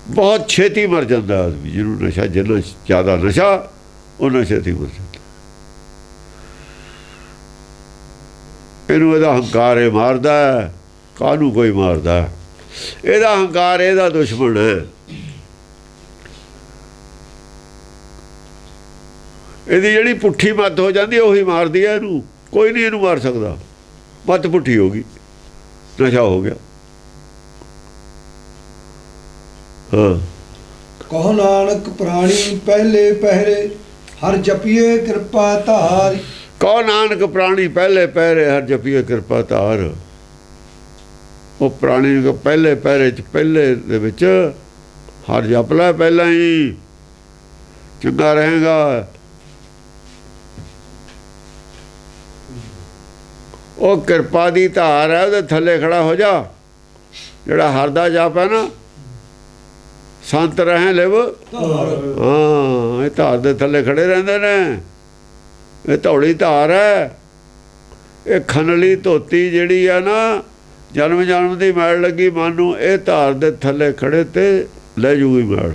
ਬਹੁਤ ਛੇਤੀ ਮਰ ਜਾਂਦਾ ਆਦਮੀ ਜਿਹਨੂੰ ਨਸ਼ਾ, ਜਿੰਨਾ ਜ਼ਿਆਦਾ ਨਸ਼ਾ ਉਹਨਾਂ ਛੇਤੀ ਮਰ ਜਾਂਦਾ। ਇਹਨੂੰ ਇਹਦਾ ਹੰਕਾਰ ਇਹ ਮਾਰਦਾ, ਕਾਹਨੂੰ ਕੋਈ ਮਾਰਦਾ? ਇਹਦਾ ਹੰਕਾਰ ਇਹਦਾ ਦੁਸ਼ਮਣ ਹੈ। ਇਹਦੀ ਜਿਹੜੀ ਪੁੱਠੀ ਮੱਤ ਹੋ ਜਾਂਦੀ ਉਹੀ ਮਾਰਦੀ ਹੈ ਇਹਨੂੰ। ਕੋਈ ਨਹੀਂ ਇਹਨੂੰ ਮਾਰ ਸਕਦਾ। ਮੱਤ ਪੁੱਠੀ ਹੋ ਗਈ, ਨਸ਼ਾ ਹੋ ਗਿਆ। ਹਾਂ, ਕਹੋ ਨਾਨਕ ਪ੍ਰਾਣੀ ਪਹਿਲੇ ਪਹਿਰੇ ਹਰ ਜਪੀਏ ਕਿਰਪਾ ਧਾਰ। ਕਹੋ ਨਾਨਕ ਪ੍ਰਾਣੀ ਪਹਿਲੇ ਪਹਿਰੇ ਹਰ ਜਪੀਏ ਕਿਰਪਾ ਧਾਰ। ਉਹ ਪ੍ਰਾਣੀ ਨੂੰ ਪਹਿਲੇ ਪਹਿਰੇ 'ਚ, ਪਹਿਲੇ ਦੇ ਵਿੱਚ ਹਰ ਜਪ ਲੈ, ਪਹਿਲਾਂ ਹੀ ਚੰਗਾ ਰਹੇਗਾ। ਉਹ ਕਿਰਪਾ ਦੀ ਧਾਰ ਹੈ, ਉਹਦੇ ਥੱਲੇ ਖੜਾ ਹੋ ਜਾ। ਜਿਹੜਾ ਹਰ ਦਾ ਜਪ ਹੈ ਨਾ, ਸੰਤ ਰਹੇ ਲਿਵ। ਹਾਂ, ਇਹ ਧਾਰ ਦੇ ਥੱਲੇ ਖੜੇ ਰਹਿੰਦੇ ਨੇ। ਇਹ ਧੌਲੀ ਧਾਰ ਹੈ। ਇਹ ਖਨਲੀ ਧੋਤੀ ਜਿਹੜੀ ਆ ਨਾ, ਜਨਮ ਜਨਮ ਦੀ ਮੈਲ ਲੱਗੀ ਮਨ ਨੂੰ, ਇਹ ਧਾਰ ਦੇ ਥੱਲੇ ਖੜੇ ਤੇ ਲੈ ਜੂਗੀ ਮੈਲ।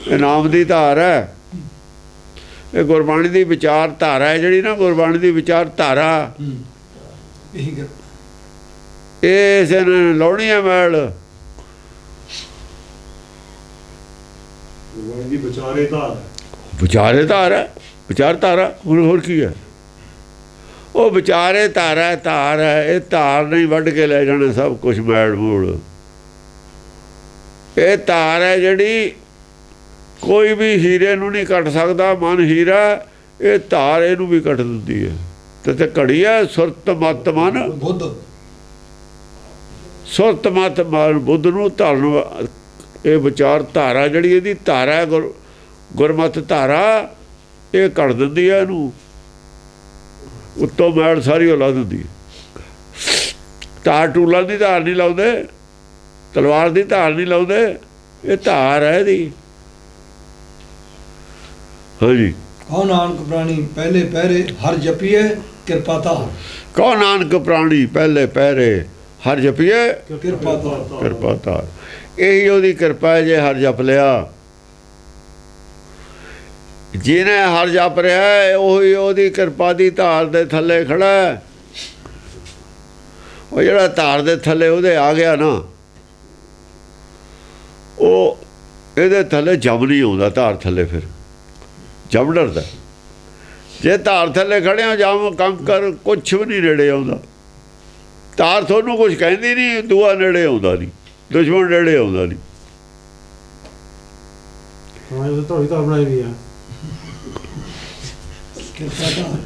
ਇਹ ਨਾਮ ਦੀ ਧਾਰ ਹੈ। ਇਹ ਗੁਰਬਾਣੀ ਦੀ ਵਿਚਾਰ ਧਾਰਾ ਹੈ ਜਿਹੜੀ ਨਾ, ਗੁਰਬਾਣੀ ਦੀ ਵਿਚਾਰ ਧਾਰਾ, ਇਹ ਇਸੇ ਨੇ ਲਾਉਣੀ ਹੈ ਮੈਲ। ਵਿਚਾਰੇ ਧਾਰ, ਵਿਚਾਰੇ ਧਾਰ ਹੈ, ਵਿਚਾਰ ਧਾਰਾ। ਹੋਰ ਕੀ ਹੈ? ਉਹ ਵਿਚਾਰੇ ਧਾਰਾ, ਧਾਰ ਹੈ। ਇਹ ਧਾਰ ਨਹੀਂ ਵੱਢ ਕੇ ਲੈ ਜਾਣਾ ਸਭ ਕੁਛ ਮੈਲ ਮੂਲ। ਇਹ ਧਾਰ ਹੈ ਜਿਹੜੀ ਕੋਈ ਵੀ ਹੀਰੇ ਨੂੰ ਨਹੀਂ ਕੱਟ ਸਕਦਾ। ਮਨ ਹੀਰਾ, ਇਹ ਧਾਰ ਇਹਨੂੰ ਵੀ ਕੱਟ ਦਿੰਦੀ ਹੈ। ਤੇ ਘੜੀ ਹੈ ਸੁਰਤ ਮਤ ਮਨ ਬੁੱਧ। ਸੁਰਤ ਮਤ ਮਨ ਬੁੱਧ ਨੂੰ ਧਰਨ। ਇਹ ਵਿਚਾਰ ਧਾਰਾ ਜਿਹੜੀ ਇਹਦੀ ਧਾਰਾ, ਗੁਰਮਤਿ ਧਾਰਾ, ਇਹ ਕੱਢ ਦਿੰਦੀ ਹੈ ਇਹਨੂੰ। ਉੱਤੋਂ ਮੈਲ ਸਾਰੀ ਉਹ ਲਾ ਦਿੰਦੀ ਹੈ। ਧਾਰ ਟੂਲਾਂ ਦੀ ਧਾਰ ਨਹੀਂ ਲਾਉਂਦੇ, ਤਲਵਾਰ ਦੀ ਧਾਰ ਨਹੀਂ ਲਾਉਂਦੇ। ਇਹ ਧਾਰ ਹੈ ਇਹਦੀ। ਹਾਂਜੀ, ਕਹੋ ਨਾਨਕ ਪ੍ਰਾਣੀ ਪਹਿਲੇ ਪਹਿਰੇ ਹਰ ਜਪੀਏ ਕਿਰਪਾ ਧਾਰ। ਕਹੋ ਨਾਨਕ ਪ੍ਰਾਣੀ ਪਹਿਲੇ ਪਹਿਰੇ ਹਰ ਜਪੀਏ ਕਿਰਪਾ ਧਾਰ। ਕਿਰਪਾ ਧਾਰ। ਇਹੀ ਉਹਦੀ ਕਿਰਪਾ ਹੈ ਜੇ ਹਰ ਜਪ ਲਿਆ। ਜਿਹਨੇ ਹਰ ਜਪ ਰਿਹਾ ਉਹੀ ਉਹਦੀ ਕਿਰਪਾ ਦੀ ਧਾਰ ਦੇ ਥੱਲੇ ਖੜਾ ਹੈ। ਉਹ ਜਿਹੜਾ ਧਾਰ ਦੇ ਥੱਲੇ ਉਹਦੇ ਆ ਗਿਆ ਨਾ, ਉਹ ਇਹਦੇ ਥੱਲੇ ਜਮ ਨਹੀਂ ਆਉਂਦਾ। ਧਾਰ ਥੱਲੇ ਫਿਰ ਜਮ ਡਰਦਾ। ਜੇ ਧਾਰ ਥੱਲੇ ਖੜਿਆ ਜਮ ਕੰਕਰ ਕੁਛ ਵੀ ਨਹੀਂ ਨੇੜੇ ਆਉਂਦਾ। ਧਾਰ ਤੁਹਾਨੂੰ ਕੁਛ ਕਹਿੰਦੀ ਨਹੀਂ, ਦੂਆ ਨੇੜੇ ਆਉਂਦਾ ਨਹੀਂ, ਦੁਸ਼ਮਣ ਨੇੜੇ ਆਉਂਦਾ ਨਹੀਂ। ਹਾਂ, ਇਹ ਧੌਲੀ ਧਾਰ ਬਣਾਈ ਵੀ ਆ। ਕਿਰਪਾ ਧਾਰ।